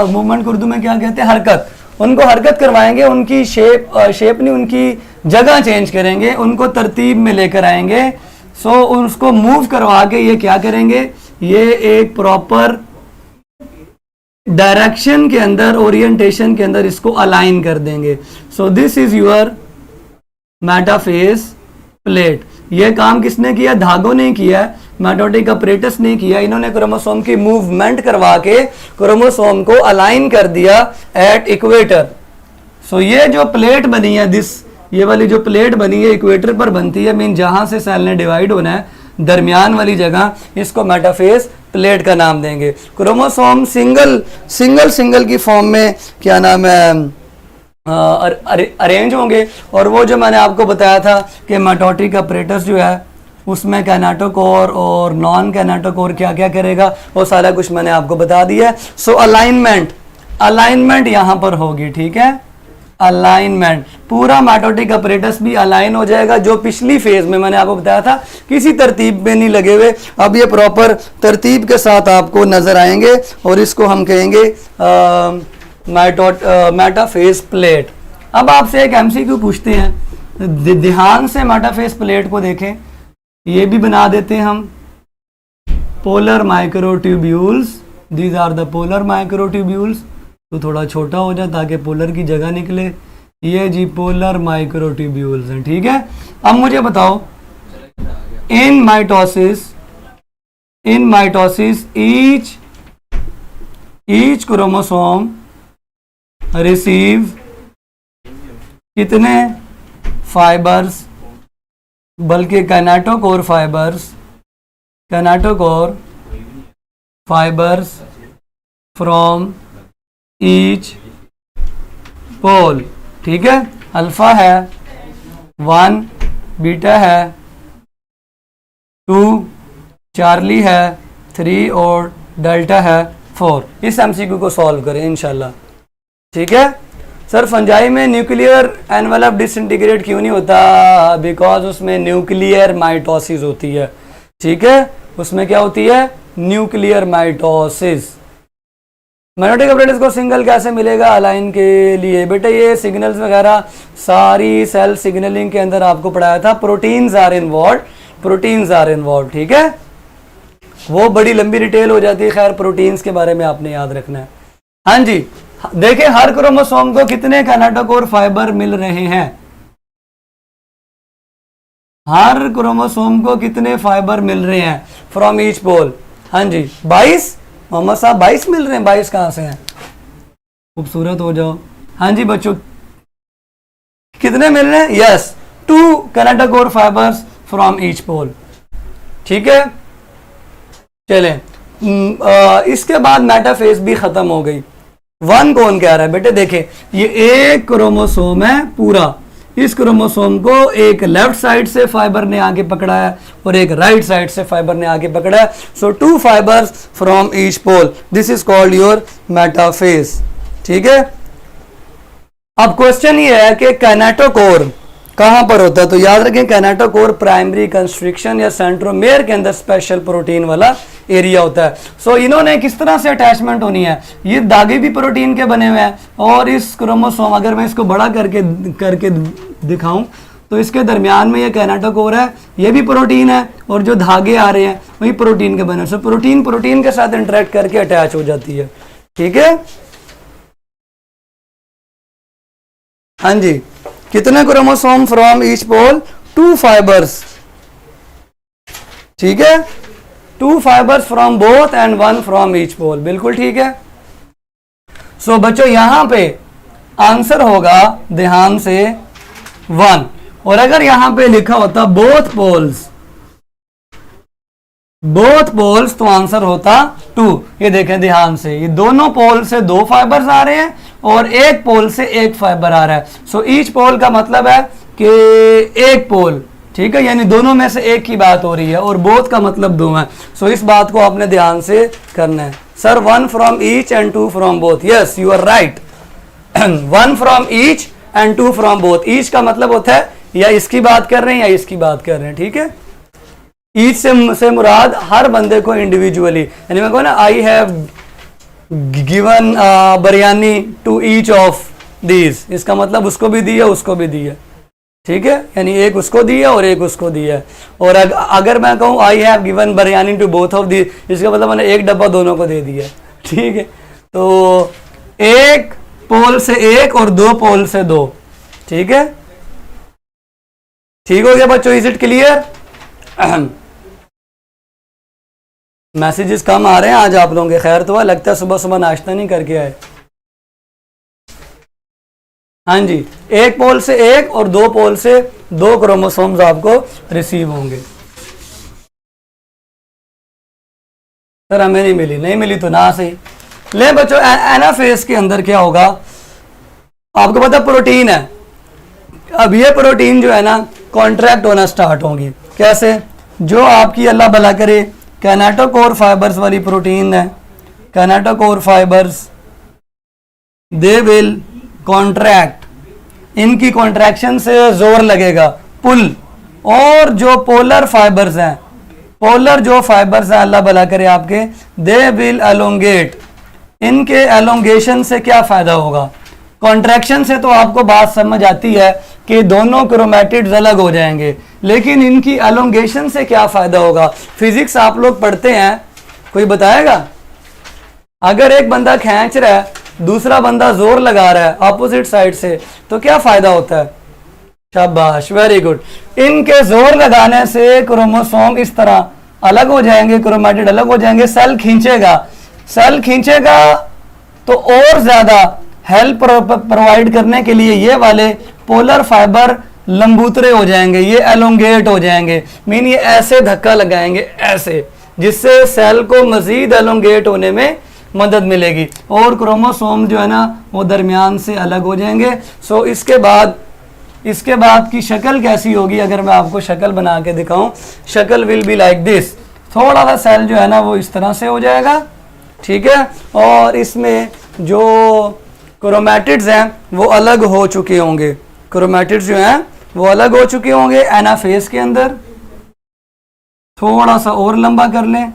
मूवमेंट को उर्दू में क्या कहते हैं, हरकत। उनको हरकत करवाएंगे, उनकी शेप नहीं, उनकी जगह चेंज करेंगे, उनको तरतीब में लेकर आएंगे। सो उसको मूव करवा के ये क्या करेंगे, ये एक प्रॉपर डायरेक्शन के अंदर, ओरिएंटेशन के अंदर इसको अलाइन कर देंगे। सो this is your metaphase plate. ये काम किसने किया, धागों ने किया, माइटोटिक अपरेटस ने किया। इन्होंने क्रोमोसोम की मूवमेंट करवा के क्रोमोसोम को अलाइन कर दिया एट इक्वेटर। सो ये जो प्लेट बनी है, ये वाली जो प्लेट बनी है इक्वेटर पर बनती है, मीन जहां से सेल ने डिवाइड होना है, दरमियान वाली जगह, इसको मेटाफेज प्लेट का नाम देंगे। क्रोमोसोम सिंगल की फॉर्म में क्या नाम है अरेंज होंगे। और वो जो मैंने आपको बताया था कि माइटोटिक अपरेटस जो है उसमें कैनाटोकोर और नॉन कैनाटोकोर क्या क्या करेगा, वो सारा कुछ मैंने आपको बता दिया है। सो अलाइनमेंट यहां पर होगी, ठीक है। अलाइनमेंट, पूरा माइटोटिक अपरेटस भी अलाइन हो जाएगा। जो पिछली फेज में मैंने आपको बताया था किसी तरतीब में नहीं लगे हुए, अब ये प्रॉपर तरतीब के साथ आपको नजर आएंगे। और इसको हम कहेंगे मेटाफेज प्लेट। अब आपसे एक एमसीक्यू पूछते हैं, ध्यान से मेटाफेज प्लेट को देखें। ये भी बना देते हैं हम, polar microtubules, these are the polar microtubules. तो थोड़ा छोटा हो जाए ताकि पोलर की जगह निकले। ये जी पोलर माइक्रोट्यूब्यूल्स हैं, ठीक है। अब मुझे बताओ, इन माइटोसिस ईच क्रोमोसोम रिसीव कितने फाइबर्स, बल्कि कैनाटोकोर फाइबर्स फ्रॉम ईच पोल, ठीक है। अल्फा है 1, बीटा है 2, चार्ली है 3 और डेल्टा है 4। इस एमसीक्यू को सॉल्व करें इंशाल्लाह, ठीक है। सर फंजाई में न्यूक्लियर एनवेलप डिसइंटीग्रेट क्यों नहीं होता, बिकॉज उसमें न्यूक्लियर माइटोसिस होती है, ठीक है। उसमें क्या होती है, न्यूक्लियर माइटोसिस। मैग्नेटिक अपरेटस को सिंगल कैसे मिलेगा अलाइन के लिए? बेटे ये सिग्नल्स वगैरह सारी सेल सिग्नलिंग के अंदर आपको पढ़ाया था, proteins are involve, proteins are involve, ठीक है। वो बड़ी लंबी डिटेल हो जाती है, खैर प्रोटीन्स के बारे में आपने याद रखना है। हाँ जी, देखिए हर क्रोमोसोम को कितने कैनाटोकोर फाइबर मिल रहे हैं? हर क्रोमोसोम को कितने फाइबर मिल रहे हैं फ्रॉम ईच पोल? हाँ जी 22। मोहम्मद साहब 22 मिल रहे हैं। 22 कहां से हैं? खूबसूरत हो जाओ। हाँ जी बच्चों, कितने मिल रहे हैं? Yes, 2 kinetochore fibers from each pole, ठीक है। चलें, इसके बाद मेटाफेज भी खत्म हो गई। 1 कौन कह रहा है? बेटे देखें, ये एक क्रोमोसोम है पूरा, इस क्रोमोसोम को एक लेफ्ट साइड से फाइबर ने आगे पकड़ा है और एक राइट साइड से फाइबर ने आगे पकड़ा है। So 2 fibres from each pole, this is called your metaphase, ठीक है। अब क्वेश्चन ये है कि कैनाटोकोर कहां पर होता है? तो याद रखें कैनाटोकोर प्राइमरी कंस्ट्रिक्शन या सेंट्रोमेयर के अंदर स्पेशल प्रोटीन वाला एरिया होता है। सो इन्होंने किस तरह से अटैचमेंट होनी है? ये धागे भी प्रोटीन के बने हुए हैं और इस क्रोमोसोम, अगर मैं इसको बड़ा करके दिखाऊं तो इसके दरमियान में ये कैनाटोकोर है, ये भी प्रोटीन है और जो धागे आ रहे हैं वही प्रोटीन के बने। सो प्रोटीन प्रोटीन के साथ इंटरेक्ट करके अटैच हो जाती है, ठीक है। हाँ जी, कितने chromosome from each pole? 2 fibres, ठीक है। 2 fibres from both end 1 from each pole, बिल्कुल ठीक है। सो बच्चों यहां पे आंसर होगा, ध्यान से, 1। और अगर यहां पे लिखा होता बोथ पोल्स, तो आंसर होता 2। ये देखें ध्यान से, ये दोनों पोल से 2 फाइबर्स आ रहे हैं और एक पोल से 1 फाइबर आ रहा है। सो ईच पोल का मतलब है कि एक पोल, ठीक है, यानी दोनों में से एक की बात हो रही है और बोथ का मतलब 2 है। सो इस बात को आपने ध्यान से करना है। Sir 1 from each and 2 from both, yes you are right. 1 from each and 2 from both. Each का मतलब होता है या इसकी बात कर रहे हैं या इसकी बात कर रहे हैं, ठीक है। ईच से मुराद हर बंदे को इंडिविजुअली, यानी मैं कहूँ ना I have given biryani to each of these, इसका मतलब उसको भी दिया उसको भी दिया, ठीक है, यानी एक उसको दिया और एक उसको दिया। और अगर मैं कहूँ I have given biryani to both of these, इसका मतलब मैंने एक डब्बा दोनों को दे दिया, ठीक है। तो एक पोल से 1 और 2 पोल से 2, ठीक है। ठीक हो गया बच्चों, इज इट क्लियर? मैसेजेस कम आ रहे हैं आज आप लोगों के, खैर तो लगता है सुबह सुबह नाश्ता नहीं करके आए। हाँ जी, एक पोल से 1 और 2 पोल से 2 क्रोमोसोम्स आपको रिसीव होंगे। सर हमें नहीं मिली तो ना सही। ले बच्चों, एनाफेज के अंदर क्या होगा आपको पता, प्रोटीन है। अब ये प्रोटीन जो है ना कॉन्ट्रैक्ट होना स्टार्ट होंगी। कैसे? जो आपकी अल्लाह भला करे कैनाटोकोर फाइबर्स वाली प्रोटीन है, कैनाटोकोर फाइबर्स दे विल कॉन्ट्रैक्ट, इनकी कॉन्ट्रैक्शन से जोर लगेगा, पुल। और जो पोलर फाइबर्स हैं, पोलर जो फाइबर्स हैं अल्लाह भला करे आपके, दे विल एलोंगेट, इनके एलोंगेशन से क्या फायदा होगा? कॉन्ट्रैक्शन से तो आपको बात समझ आती है कि दोनों क्रोमैटिड्स अलग हो जाएंगे, लेकिन इनकी एलोंगेशन से क्या फायदा होगा? फिजिक्स आप लोग पढ़ते हैं, कोई बताएगा? अगर एक बंदा खींच रहा है, दूसरा बंदा जोर लगा रहा है ऑपोजिट साइड से, तो क्या फायदा होता है? शाबाश, वेरी गुड। इनके जोर लगाने से क्रोमोसोम इस तरह अलग हो जाएंगे, क्रोमैटिड अलग हो जाएंगे, सेल खींचेगा तो और ज्यादा हेल्प प्रोवाइड करने के लिए ये वाले पोलर फाइबर लंबूतरे हो जाएंगे, ये एलोंगेट हो जाएंगे, मीन ये ऐसे धक्का लगाएंगे ऐसे, जिससे सेल को मजीद एलोंगेट होने में मदद मिलेगी और क्रोमोसोम जो है ना वो दरमियान से अलग हो जाएंगे। सो इसके बाद की शक्ल कैसी होगी? अगर मैं आपको शक्ल बना के दिखाऊं, शक्ल विल बी लाइक दिस। थोड़ा सा सेल जो है ना वो इस तरह से हो जाएगा, ठीक है, और इसमें जो क्रोमैटिड्स हैं वो अलग हो चुके होंगे, क्रोमैटिड्स जो हैं वो अलग हो चुके होंगे। एनाफेज के अंदर थोड़ा सा और लंबा कर लें,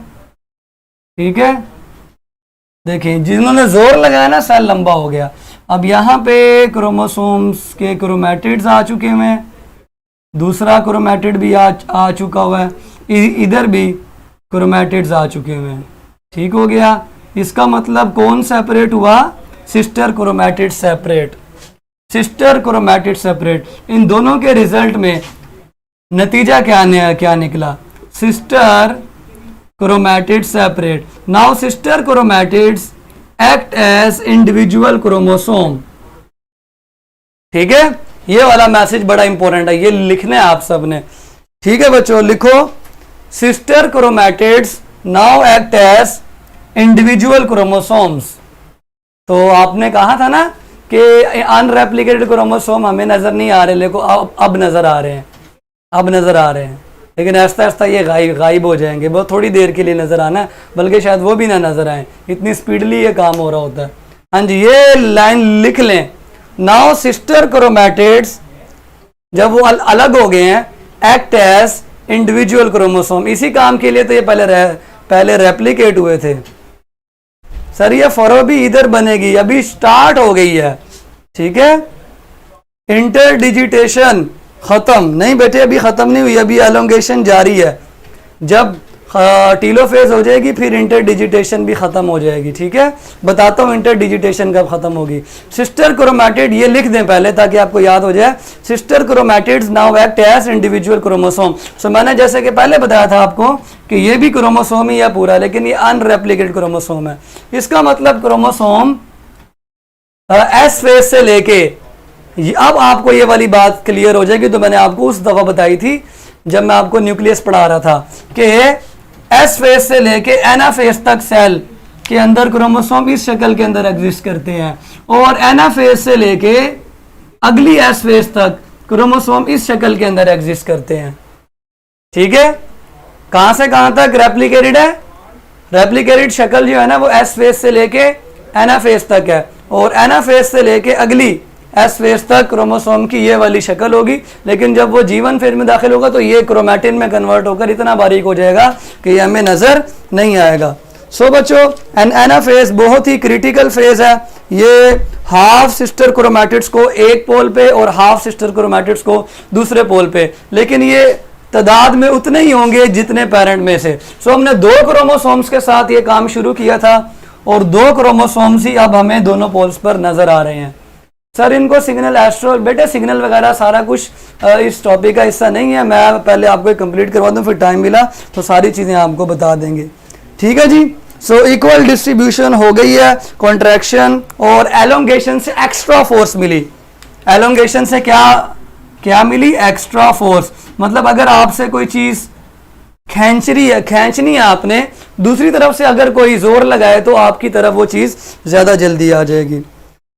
ठीक है, देखिए जिन्होंने जोर लगाया ना सेल लंबा हो गया। अब यहाँ पे क्रोमोसोम्स के क्रोमैटिड्स आ चुके हुए हैं, दूसरा क्रोमैटिड भी आ चुका हुआ है, इधर भी क्रोमैटिड्स आ चुके हुए हैं। ठीक हो गया। इसका मतलब कौन सेपरेट हुआ? Sister chromatid separate, sister chromatid separate. इन दोनों के रिजल्ट में नतीजा क्या निकला? Sister chromatid separate. Now sister chromatids act as individual chromosome. ठीक है, ये वाला मैसेज बड़ा इंपॉर्टेंट है, ये लिखना है आप सबने। ठीक है बच्चों, लिखो sister chromatids now act as individual chromosomes. तो आपने कहा था ना कि अनरेप्लिकेटेड क्रोमोसोम हमें नजर नहीं आ रहे, लेकिन अब नजर आ रहे हैं, अब नजर आ रहे हैं। लेकिन आहिस्ता आहिस्ता ये गायब हो जाएंगे, बहुत थोड़ी देर के लिए नजर आना है, बल्कि शायद वो भी ना नजर आए, इतनी स्पीडली ये काम हो रहा होता है। हाँ जी, ये लाइन लिख लें। नाउ सिस्टर क्रोमैटिड्स जब वो अलग हो गए हैं, एक्ट एज इंडिविजुअल क्रोमोसोम। इसी काम के लिए तो ये पहले रेप्लिकेट हुए थे। सर ये फरो भी इधर बनेगी, अभी स्टार्ट हो गई है। ठीक है, इंटरडिजिटेशन खत्म नहीं बेटे, अभी खत्म नहीं हुई, अभी एलोंगेशन जारी है। जब टीलोफेज हो जाएगी फिर इंटरडिजिटेशन भी खत्म हो जाएगी। ठीक है, बताता हूँ इंटरडिजिटेशन कब खत्म होगी। सिस्टर क्रोमैटिड ये लिख दें पहले ताकि आपको याद हो जाए। Sister chromatids now act as individual chromosome. So मैंने जैसे कि पहले बताया था आपको कि ये भी क्रोमोसोम ही है पूरा, लेकिन ये अनरेप्लिकेटेड क्रोमोसोम है। इसका मतलब क्रोमोसोम एस फेज से लेके, अब आपको ये वाली बात क्लियर हो जाएगी। तो मैंने आपको उस दफा बताई थी जब मैं आपको न्यूक्लियस पढ़ा रहा था कि एस फेज से लेके एनाफेज तक सेल के अंदर क्रोमोसोम इस शक्ल के अंदर एग्जिस्ट करते हैं, और एनाफेज से लेके अगली एस फेज तक क्रोमोसोम इस शक्ल के अंदर एग्जिस्ट करते हैं। ठीक है, कहां से कहां तक रेप्लिकेटेड है? रेप्लिकेटेड शक्ल जो है ना वो एस फेज से लेके एनाफेज तक है, और एनाफेज से लेके अगली एस फेज तक क्रोमोसोम की ये वाली शक्ल होगी। लेकिन जब वो जीवन फेज में दाखिल होगा तो ये क्रोमैटिन में कन्वर्ट होकर इतना बारीक हो जाएगा कि ये हमें नजर नहीं आएगा। सो बच्चों, एनाफेज बहुत ही क्रिटिकल फेज है। ये हाफ सिस्टर क्रोमैटिड्स को एक पोल पे और हाफ सिस्टर क्रोमैटिड्स को दूसरे पोल पे, लेकिन ये तादाद में उतने ही होंगे जितने पेरेंट में से। सो हमने 2 क्रोमोसोम्स के साथ ये काम शुरू किया था, और 2 क्रोमोसोम्स ही अब हमें दोनों पोल्स पर नजर आ रहे हैं। सर इनको सिग्नल एस्ट्रो, बेटे सिग्नल वगैरह सारा कुछ इस टॉपिक का हिस्सा नहीं है। मैं पहले आपको कंप्लीट करवा दूं, फिर टाइम मिला तो सारी चीजें आपको बता देंगे। ठीक है जी। सो इक्वल डिस्ट्रीब्यूशन हो गई है, कॉन्ट्रैक्शन और एलोंगेशन से एक्स्ट्रा फोर्स मिली। एलोंगेशन से क्या मिली? Extra force. मतलब अगर आपसे कोई चीज खींचनी है आपने, दूसरी तरफ से अगर कोई जोर लगाए तो आपकी तरफ वो चीज ज्यादा जल्दी आ जाएगी।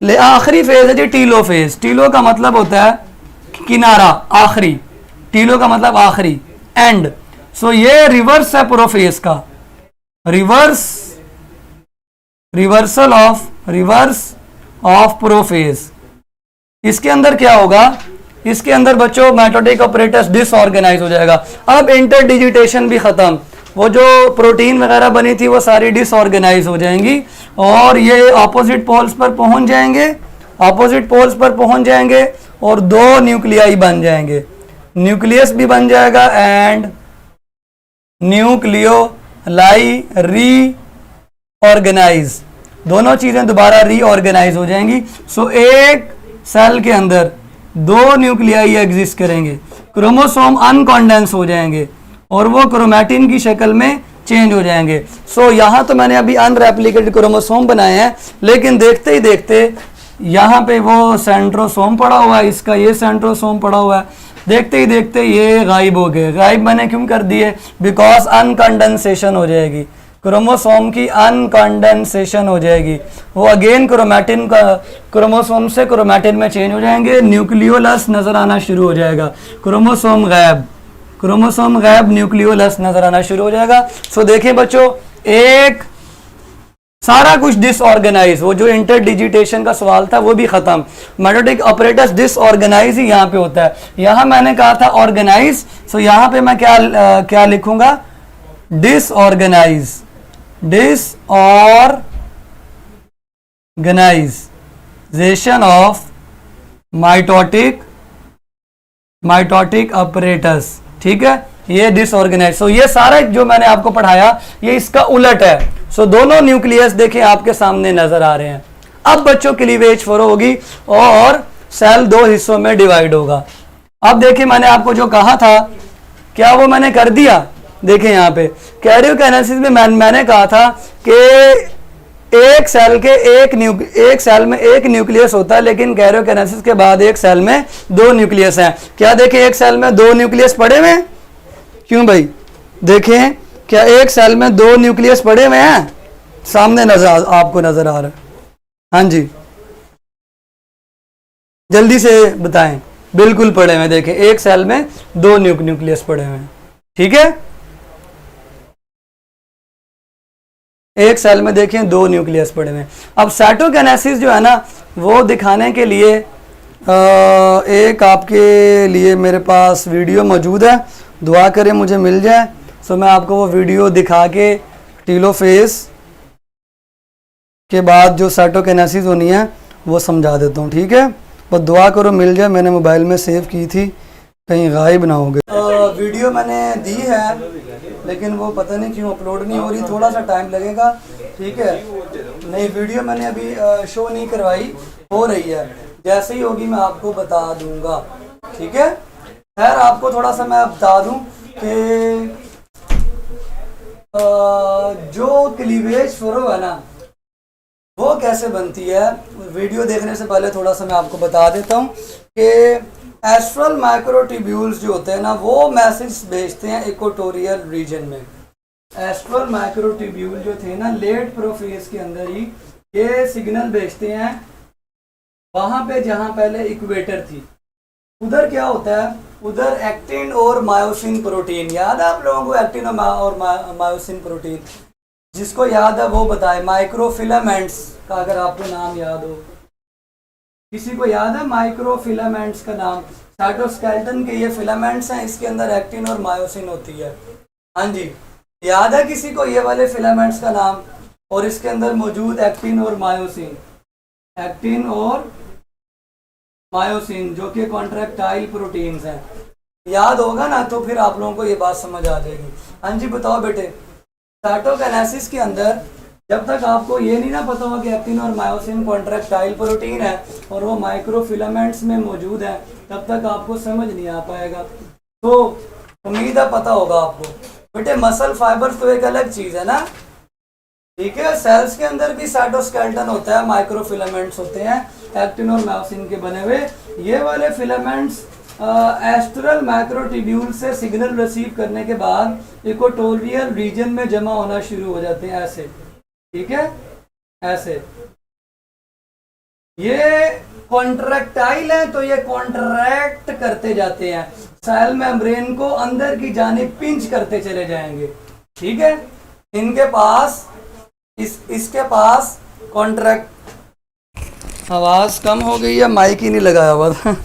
ले आखिरी फेज है जी टीलो फेज। टीलो का मतलब होता है किनारा, आखिरी। टीलो का मतलब आखिरी, एंड। सो ये रिवर्स है प्रोफेज का, रिवर्स ऑफ प्रोफेज। इसके अंदर क्या होगा? इसके अंदर बच्चों मेटोटिक ऑपरेटस डिसऑर्गेनाइज हो जाएगा। अब इंटरडिजिटेशन भी खत्म, वो जो प्रोटीन वगैरह बनी थी वो सारी डिसऑर्गेनाइज हो जाएंगी, और ये ऑपोजिट पोल्स पर पहुंच जाएंगे, और 2 न्यूक्लियाई बन जाएंगे। न्यूक्लियस भी बन जाएगा एंड न्यूक्लियोलाई रीऑर्गेनाइज, दोनों चीजें दोबारा रीऑर्गेनाइज हो जाएंगी। सो एक सेल के अंदर 2 न्यूक्लियाई एग्जिस्ट करेंगे, क्रोमोसोम अनकॉन्डेंस हो जाएंगे और वो क्रोमैटिन की शक्ल में चेंज हो जाएंगे। सो यहाँ तो मैंने अभी अनरेप्लिकेटेड क्रोमोसोम बनाए हैं, लेकिन देखते ही देखते यहाँ पे वो सेंट्रोसोम पड़ा हुआ है, इसका ये सेंट्रोसोम पड़ा हुआ है, देखते ही देखते ये गायब हो गए। गायब मैंने क्यों कर दिए? बिकॉज अनकंडेंसेशन हो जाएगी, क्रोमोसोम की अनकंडेंसेशन हो जाएगी। वो अगेन क्रोमैटिन का क्रोमोसोम से क्रोमैटिन में चेंज हो जाएंगे, न्यूक्लियोलस नजर आना शुरू हो जाएगा। क्रोमोसोम गायब, न्यूक्लियोलस नजर आना शुरू हो जाएगा। सो देखिए बच्चों, एक सारा कुछ डिसऑर्गेनाइज, वो जो इंटरडिजिटेशन का सवाल था वो भी खत्म। मेटोटिक ऑपरेटस डिसऑर्गेनाइज ही यहाँ पे होता है। यहाँ मैंने कहा था ऑर्गेनाइज, सो यहाँ पे मैं क्या लिखूंगा? Disorganise organisation of mitotic apparatus, ठीक है, ये डिसऑर्गेनाइज। सो ये सारा जो मैंने आपको पढ़ाया ये इसका उलट है। सो दोनों न्यूक्लियस देखें आपके सामने नजर आ रहे हैं। अब बच्चों क्लीवेज फरो होगी और सेल दो हिस्सों में डिवाइड होगा। अब देखिए मैंने आपको जो कहा था क्या वो मैंने कर दिया। देखें यहाँ पे कैरियोकाइनेसिस में मैंने कहा था कि एक सेल में एक न्यूक्लियस होता है, लेकिन कैरियोकाइनेसिस के बाद एक सेल में दो न्यूक्लियस हैं। क्या देखें एक सेल में दो न्यूक्लियस पड़े हुए हैं? क्यों भाई? देखें क्या एक सेल में दो न्यूक्लियस पड़े हुए हैं? सामने आपको नजर आ रहा है? हाँ जी, जल्दी से बताएं। बिल्कुल पड़े हुए हैं। देखें एक सेल में दो न्यूक्लियस पड़े हुए हैं, ठीक है। एक सेल में देखें दो न्यूक्लियस पड़े हुए हैं। अब साइटोकाइनेसिस जो है ना वो दिखाने के लिए एक आपके लिए मेरे पास वीडियो मौजूद है, दुआ करें मुझे मिल जाए। सो मैं आपको वो वीडियो दिखा के टीलोफेज के बाद जो साइटोकाइनेसिस होनी है वो समझा देता हूँ, ठीक है। बस दुआ करो मिल जाए, मैंने मोबाइल में सेव की थी, कहीं गायब ना हो गए। वीडियो मैंने दी है लेकिन वो पता नहीं क्यों अपलोड नहीं हो रही, थोड़ा सा टाइम लगेगा, ठीक है। नहीं वीडियो मैंने अभी शो नहीं करवाई, हो रही है, जैसे ही होगी मैं आपको बता दूंगा, ठीक है। खैर आपको थोड़ा सा मैं बता दूं कि जो क्लीवेज फरो है ना वो कैसे बनती है। वीडियो देखने से पहले थोड़ा सा मैं आपको बता देता हूँ कि एस्ट्रल माइक्रोट्यूब्यूल्स जो होते हैं ना वो मैसेज भेजते हैं इक्वेटोरियल रीजन में। एस्ट्रल माइक्रोट्यूब्यूल जो थे ना लेट प्रोफेज के अंदर ही ये सिग्नल भेजते हैं वहां पे जहां पहले इक्वेटर थी। उधर क्या होता है, उधर एक्टिन और मायोसिन प्रोटीन, याद है आप लोगों को एक्टिन और मायोसिन प्रोटीन? जिसको याद है वो बताए। माइक्रोफिलामेंट्स का अगर आपको नाम याद हो, किसी को याद है माइक्रोफिलामेंट्स का नाम? साइटोस्केलेटन के ये फिलामेंट्स हैं, इसके अंदर एक्टिन और मायोसिन होती है। हाँ जी, याद है किसी को ये वाले फिलामेंट्स का नाम? और इसके अंदर मौजूद एक्टिन और मायोसिन, एक्टिन और मायोसिन जो कि कॉन्ट्रैक्टाइल प्रोटीन्स हैं। याद होगा ना तो फिर आप लोगों को ये बात समझ आ जाएगी। हाँ जी बताओ बेटे। साइटोकाइनेसिस के अंदर जब तक आपको ये नहीं ना पता होगा कि एक्टिन और मायोसिन कॉन्ट्रैक्टाइल प्रोटीन है और वो माइक्रोफिलामेंट्स में मौजूद है, तब तक आपको समझ नहीं आ पाएगा। तो उम्मीद है पता होगा आपको। बेटे मसल फाइबर्स तो एक अलग चीज है ना, ठीक है। सेल्स के अंदर भी साइटोस्केलेटन होता है, माइक्रोफिलामेंट्स होते हैं एक्टिन और मायोसिन के बने हुए। ये वाले फिलामेंट्स एस्ट्रल माइक्रोट्यूब्यूल से सिग्नल रिसीव करने के बाद इक्वेटोरियल रीजन में जमा होना शुरू हो जाते हैं, ऐसे, ठीक है, ऐसे। ये कॉन्ट्रैक्टाइल है तो ये कॉन्ट्रैक्ट करते जाते हैं, सेल मेम्ब्रेन को अंदर की जानिब पिंच करते चले जाएंगे, ठीक है। इनके पास इसके पास कॉन्ट्रैक्ट, आवाज कम हो गई है, माइक ही नहीं लगाया हुआ था।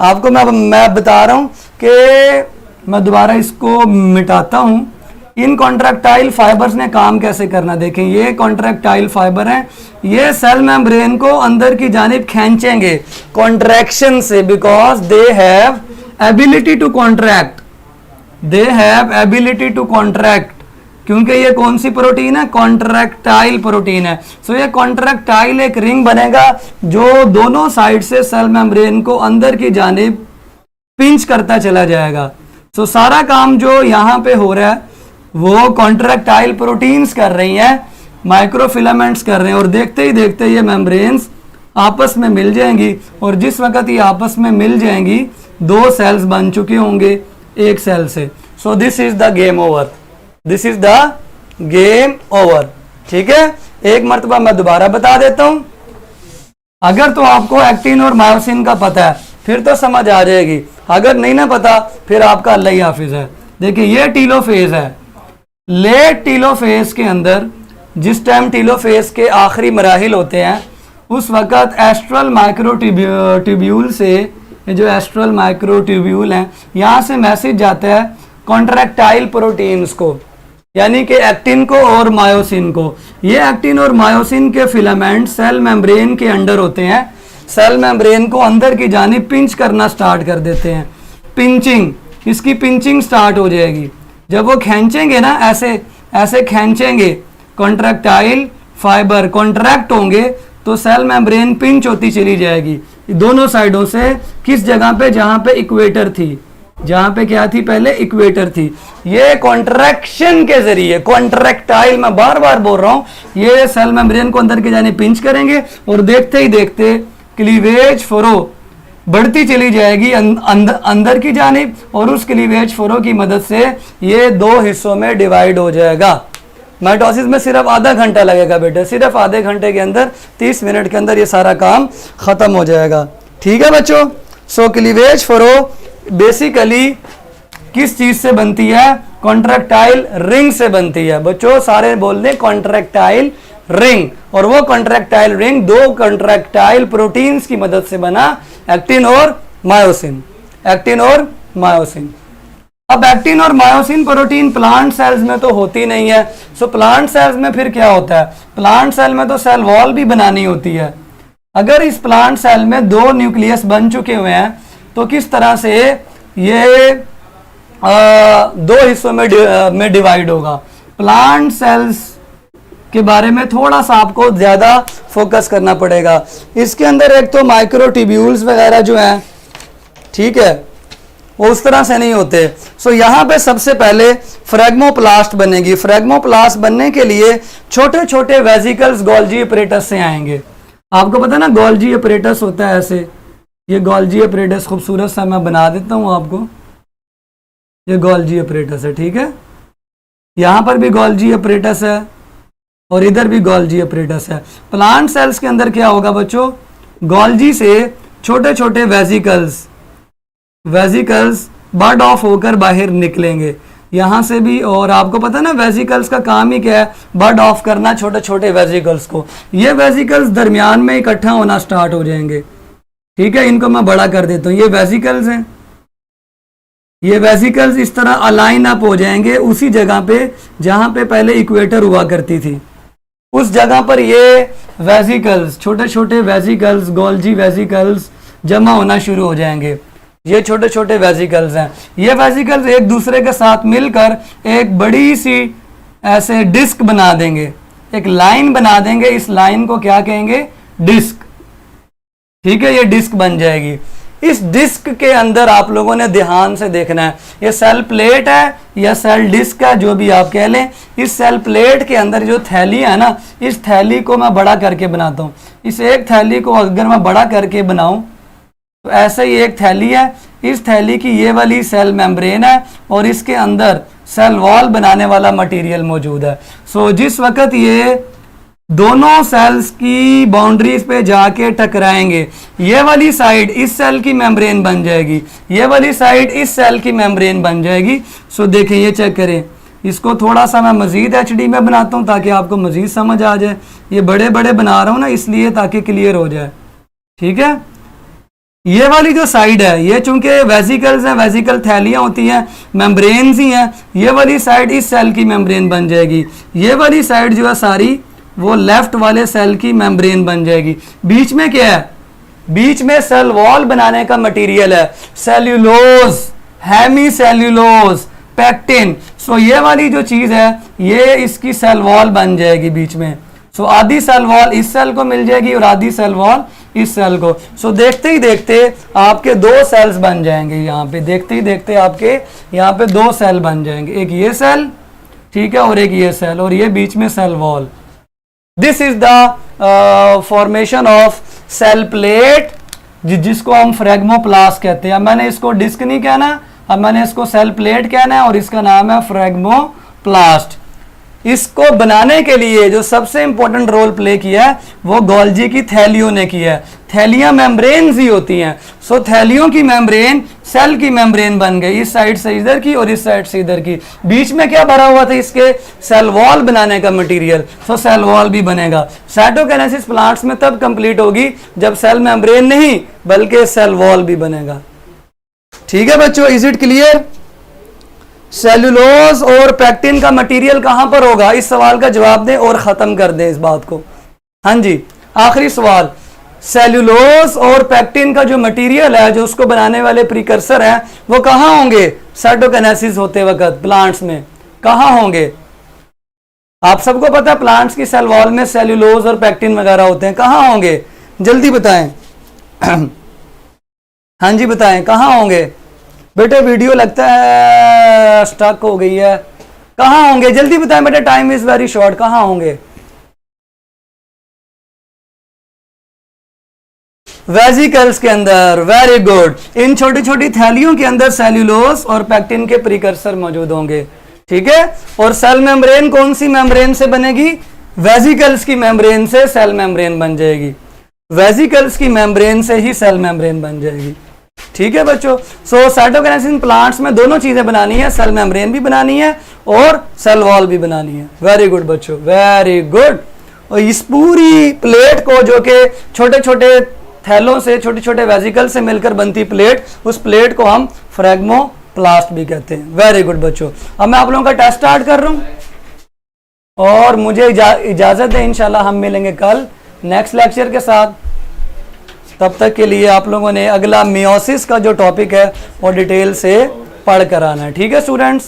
आपको मैं बता रहा हूं कि मैं दोबारा इसको मिटाता हूं। इन कॉन्ट्रैक्टाइल फाइबर्स ने काम कैसे करना देखें। ये कॉन्ट्रैक्टाइल फाइबर हैं, ये सेल मेम्ब्रेन को अंदर की जानिब खींचेंगे कॉन्ट्रैक्शन से, because they have ability to contract, they have ability to contract, क्योंकि ये कौन सी प्रोटीन है, कॉन्ट्रैक्टाइल प्रोटीन है। सो ये कॉन्ट्रैक्टाइल एक रिंग बनेगा जो दोनों साइड से सेल मेम्ब्रेन को अंदर की जानिब पिंच करता चला जाएगा। सो सारा काम जो यहाँ पे हो रहा है वो कॉन्ट्रैक्टाइल प्रोटीन्स कर रही हैं, माइक्रोफिलामेंट्स कर रहे हैं, और देखते ही देखते ये मेम्ब्रेन्स आपस में मिल जाएंगी, और जिस वक्त ये आपस में मिल जाएंगी दो सेल्स बन चुके होंगे एक सेल से। सो this is the game over, this is the game over, ठीक है। एक मर्तबा मैं दोबारा बता देता हूं, अगर तो आपको एक्टिन और मायोसिन का पता है फिर तो समझ आ जाएगी, अगर नहीं ना पता फिर आपका अल्लाह ही हाफिज है। देखिए ये टीलोफेज है, लेट टीलोफेज के अंदर जिस टाइम टीलोफेज के आखिरी मराहिल होते हैं उस वक़्त एस्ट्रल माइक्रोट्यूब्यूल से, ये जो एस्ट्रल माइक्रोट्यूब्यूल हैं यहाँ से मैसेज जाता है कॉन्ट्रैक्टाइल प्रोटीन्स को, यानी कि एक्टिन को और मायोसिन को। ये एक्टिन और मायोसिन के फिलामेंट सेल मेम्ब्रेन के अंदर होते हैं। सेल मेम्ब्रेन को अंदर की जानिब पिंच करना स्टार्ट कर देते हैं। पिंचिंग, इसकी पिंचिंग स्टार्ट हो जाएगी। जब वो खींचेंगे ना, ऐसे ऐसे खींचेंगे, कॉन्ट्रैक्टाइल फाइबर कॉन्ट्रैक्ट होंगे तो सेल मेम्ब्रेन पिंच होती चली जाएगी दोनों साइडों से। किस जगह पे? जहां पे इक्वेटर थी। जहां पे क्या थी? पहले इक्वेटर थी। ये कॉन्ट्रैक्शन के जरिए, कॉन्ट्रैक्टाइल, मैं बार बार बोल रहा हूं, ये सेल मेम्ब्रेन को अंदर के जाने पिंच करेंगे और देखते ही देखते क्लीवेज फरो बढ़ती चली जाएगी अंदर की जानिब, और उस क्लीवेज फरो की मदद से ये दो हिस्सों में डिवाइड हो जाएगा। माइटोसिस में सिर्फ आधा घंटा लगेगा बेटे, सिर्फ आधे घंटे के अंदर, 30 मिनट के अंदर ये सारा काम खत्म हो जाएगा। ठीक है बच्चों। सो क्लीवेज फरो बेसिकली किस चीज से बनती है? कॉन्ट्रैक्टाइल रिंग से बनती है। बच्चों सारे बोल दें कॉन्ट्रैक्टाइल रिंग, और वो कॉन्ट्रैक्टाइल रिंग दो कॉन्ट्रैक्टाइल प्रोटीन्स की मदद से बना, एक्टिन और मायोसिन। एक्टिन और मायोसिन। अब एक्टिन और मायोसिन प्रोटीन प्लांट सेल्स में तो होती नहीं है। सो प्लांट सेल्स में फिर क्या होता है? प्लांट सेल में तो सेल वॉल भी बनानी होती है। अगर इस प्लांट सेल में दो न्यूक्लियस बन चुके हुए हैं तो किस तरह से ये दो हिस्सों में डिवाइड होगा? प्लांट सेल्स के बारे में थोड़ा सा आपको ज्यादा फोकस करना पड़ेगा। इसके अंदर एक तो माइक्रोट्यूब्यूल्स वगैरह जो हैं, ठीक है, वो उस तरह से नहीं होते। सो यहाँ पे सबसे पहले फ्रेगमोप्लास्ट बनेगी। फ्रेगमोप्लास्ट बनने के लिए छोटे छोटे वेसिकल्स गोल्जी अपरेटस से आएंगे। आपको पता है ना गोल्जी अपरेटस होता है ऐसे, ये गोल्जी अपरेटस खूबसूरत सा मैं बना देता हूँ आपको। ये गोल्जी अपरेटस है, ठीक है। यहाँ पर भी गोल्जी अपरेटस है और इधर भी गोल्जी अपरेटस है। प्लांट सेल्स के अंदर क्या होगा बच्चों? गोल्जी से छोटे छोटे वेसिकल्स बर्ड ऑफ होकर बाहर निकलेंगे यहां से भी। और आपको पता है ना वेसिकल्स का काम ही क्या है? बर्ड ऑफ करना छोटे छोटे वेसिकल्स को। ये वेसिकल्स दरमियान में इकट्ठा होना स्टार्ट हो जाएंगे, ठीक है। इनको मैं बड़ा कर देता हूं। ये वेसिकल्स हैं, ये वेसिकल्स इस तरह अलाइन अप हो जाएंगे उसी जगह पे जहां पे पहले इक्वेटर हुआ करती थी। उस जगह पर ये वेसिकल्स, छोटे छोटे वेसिकल्स, गोल्जी वेसिकल्स जमा होना शुरू हो जाएंगे। ये छोटे छोटे वेसिकल्स हैं। ये वेसिकल्स एक दूसरे के साथ मिलकर एक बड़ी सी ऐसे डिस्क बना देंगे, एक लाइन बना देंगे। इस लाइन को क्या कहेंगे? डिस्क, ठीक है। ये डिस्क बन जाएगी। इस डिस्क के अंदर आप लोगों ने ध्यान से देखना है, ये सेल प्लेट है या सेल डिस्क है, जो भी आप कह लें। इस सेल प्लेट के अंदर जो थैली है ना, इस थैली को मैं बड़ा करके बनाता हूं। इस एक थैली को अगर मैं बड़ा करके बनाऊं तो ऐसे ही एक थैली है। इस थैली की ये वाली सेल मेम्ब्रेन है और इसके अंदर सेल वॉल बनाने वाला मटेरियल मौजूद है। सो जिस वक्त ये दोनों सेल्स की बाउंड्रीज पे जाके टकराएंगे, ये वाली साइड इस सेल की मेम्ब्रेन बन जाएगी, ये वाली साइड इस सेल की मेम्ब्रेन बन जाएगी। सो देखें, ये चेक करें। इसको थोड़ा सा मैं मजीद HD में बनाता हूँ ताकि आपको मजीद समझ आ जाए। ये बड़े बड़े बना रहा हूँ ना इसलिए ताकि क्लियर हो जाए, ठीक है। ये वाली जो साइड है, ये चूंकि वेसिकल्स हैं, वेसिकल थैलियां होती हैं, मेम्ब्रेन्स ही हैं। ये वाली साइड इस सेल की मेम्ब्रेन बन जाएगी। ये वाली साइड जो है सारी वो लेफ्ट वाले सेल की मेम्ब्रेन बन जाएगी। बीच में क्या है? बीच में सेल वॉल बनाने का मटेरियल है, सेल्यूलोज, हेमी सेल्यूलोज, पैक्टिन। सो ये वाली जो चीज है ये इसकी सेल वॉल बन जाएगी बीच में। सो आधी सेल वॉल इस सेल को मिल जाएगी और आधी सेल वॉल इस सेल को। सो देखते ही देखते आपके दो सेल्स बन जाएंगे। यहाँ पे देखते ही देखते आपके यहाँ पे दो सेल बन जाएंगे, एक ये सेल, ठीक है, और एक ये सेल, और ये बीच में cell wall. This is the formation of cell plate, जिसको हम फ्रेगमोप्लास्ट कहते हैं। अब मैंने इसको डिस्क नहीं कहना, अब मैंने इसको सेल प्लेट कहना है और इसका नाम है फ्रेगमोप्लास्ट। इसको बनाने के लिए जो सबसे इंपॉर्टेंट रोल प्ले किया है वो गोल्जी की थैलियों ने किया है। थैलियां मेम्ब्रेन्स ही होती हैं। सो थैलियों की मेम्ब्रेन सेल की मेम्ब्रेन बन गई, इस साइड से इधर की और इस साइड से इधर की। बीच में क्या भरा हुआ था? इसके सेल वॉल बनाने का मटेरियल। सो सेल वॉल भी बनेगा। साइटोकिनेसिस प्लांट्स में तब कंप्लीट होगी जब सेल मेम्ब्रेन नहीं बल्कि सेल वॉल भी बनेगा। ठीक है बच्चों, इज इट क्लियर? सेल्यूलोज और पैक्टिन का मटेरियल कहां पर होगा? इस सवाल का जवाब दें और खत्म कर दें इस बात को। हाँ जी, आखिरी सवाल, सेल्यूलोज और पैक्टिन का जो मटेरियल है, जो उसको बनाने वाले प्रिकर्सर हैं, वो कहां होंगे? साइटोकिनेसिस होते वक्त प्लांट्स में कहां होंगे? आप सबको पता है प्लांट्स की सेल वॉल में सेल्यूलोज और पैक्टिन वगैरह होते हैं, कहां होंगे? जल्दी बताएं। हाँ जी बताएं, कहां होंगे? बेटे वीडियो लगता है स्टक हो गई है, कहां होंगे? जल्दी बताएं बेटे, टाइम इज वेरी शॉर्ट, कहां होंगे? वेजिकल्स के अंदर, वेरी गुड। इन छोटी छोटी थैलियों के अंदर सेल्यूलोज और पैक्टिन के प्रिकर्सर मौजूद होंगे, ठीक है। और सेल मेम्ब्रेन कौन सी मेम्ब्रेन से बनेगी? वेजिकल्स की मेम्ब्रेन से सेल मेम्ब्रेन बन जाएगी, वेजिकल्स की मेम्ब्रेन से ही सेल मेम्ब्रेन बन जाएगी, ठीक है बच्चों। सो साइटोकिनेसिस प्लांट्स में दोनों चीजें बनानी है, सेल मेम्ब्रेन भी बनानी है और सेल वॉल भी बनानी है। वेरी गुड बच्चों, वेरी गुड। और इस पूरी प्लेट को, जो कि छोटे छोटे थैलों से, छोटे छोटे वेजिकल से मिलकर बनती प्लेट, उस प्लेट को हम फ्रेगमोप्लास्ट भी कहते हैं। वेरी गुड बच्चों। अब मैं आप लोगों का टेस्ट स्टार्ट कर रहा हूं और मुझे इजाजत है, इंशाल्लाह हम मिलेंगे कल नेक्स्ट लेक्चर के साथ। तब तक के लिए आप लोगों ने अगला मियोसिस का जो टॉपिक है वो डिटेल से पढ़ कर आना है, ठीक है स्टूडेंट्स।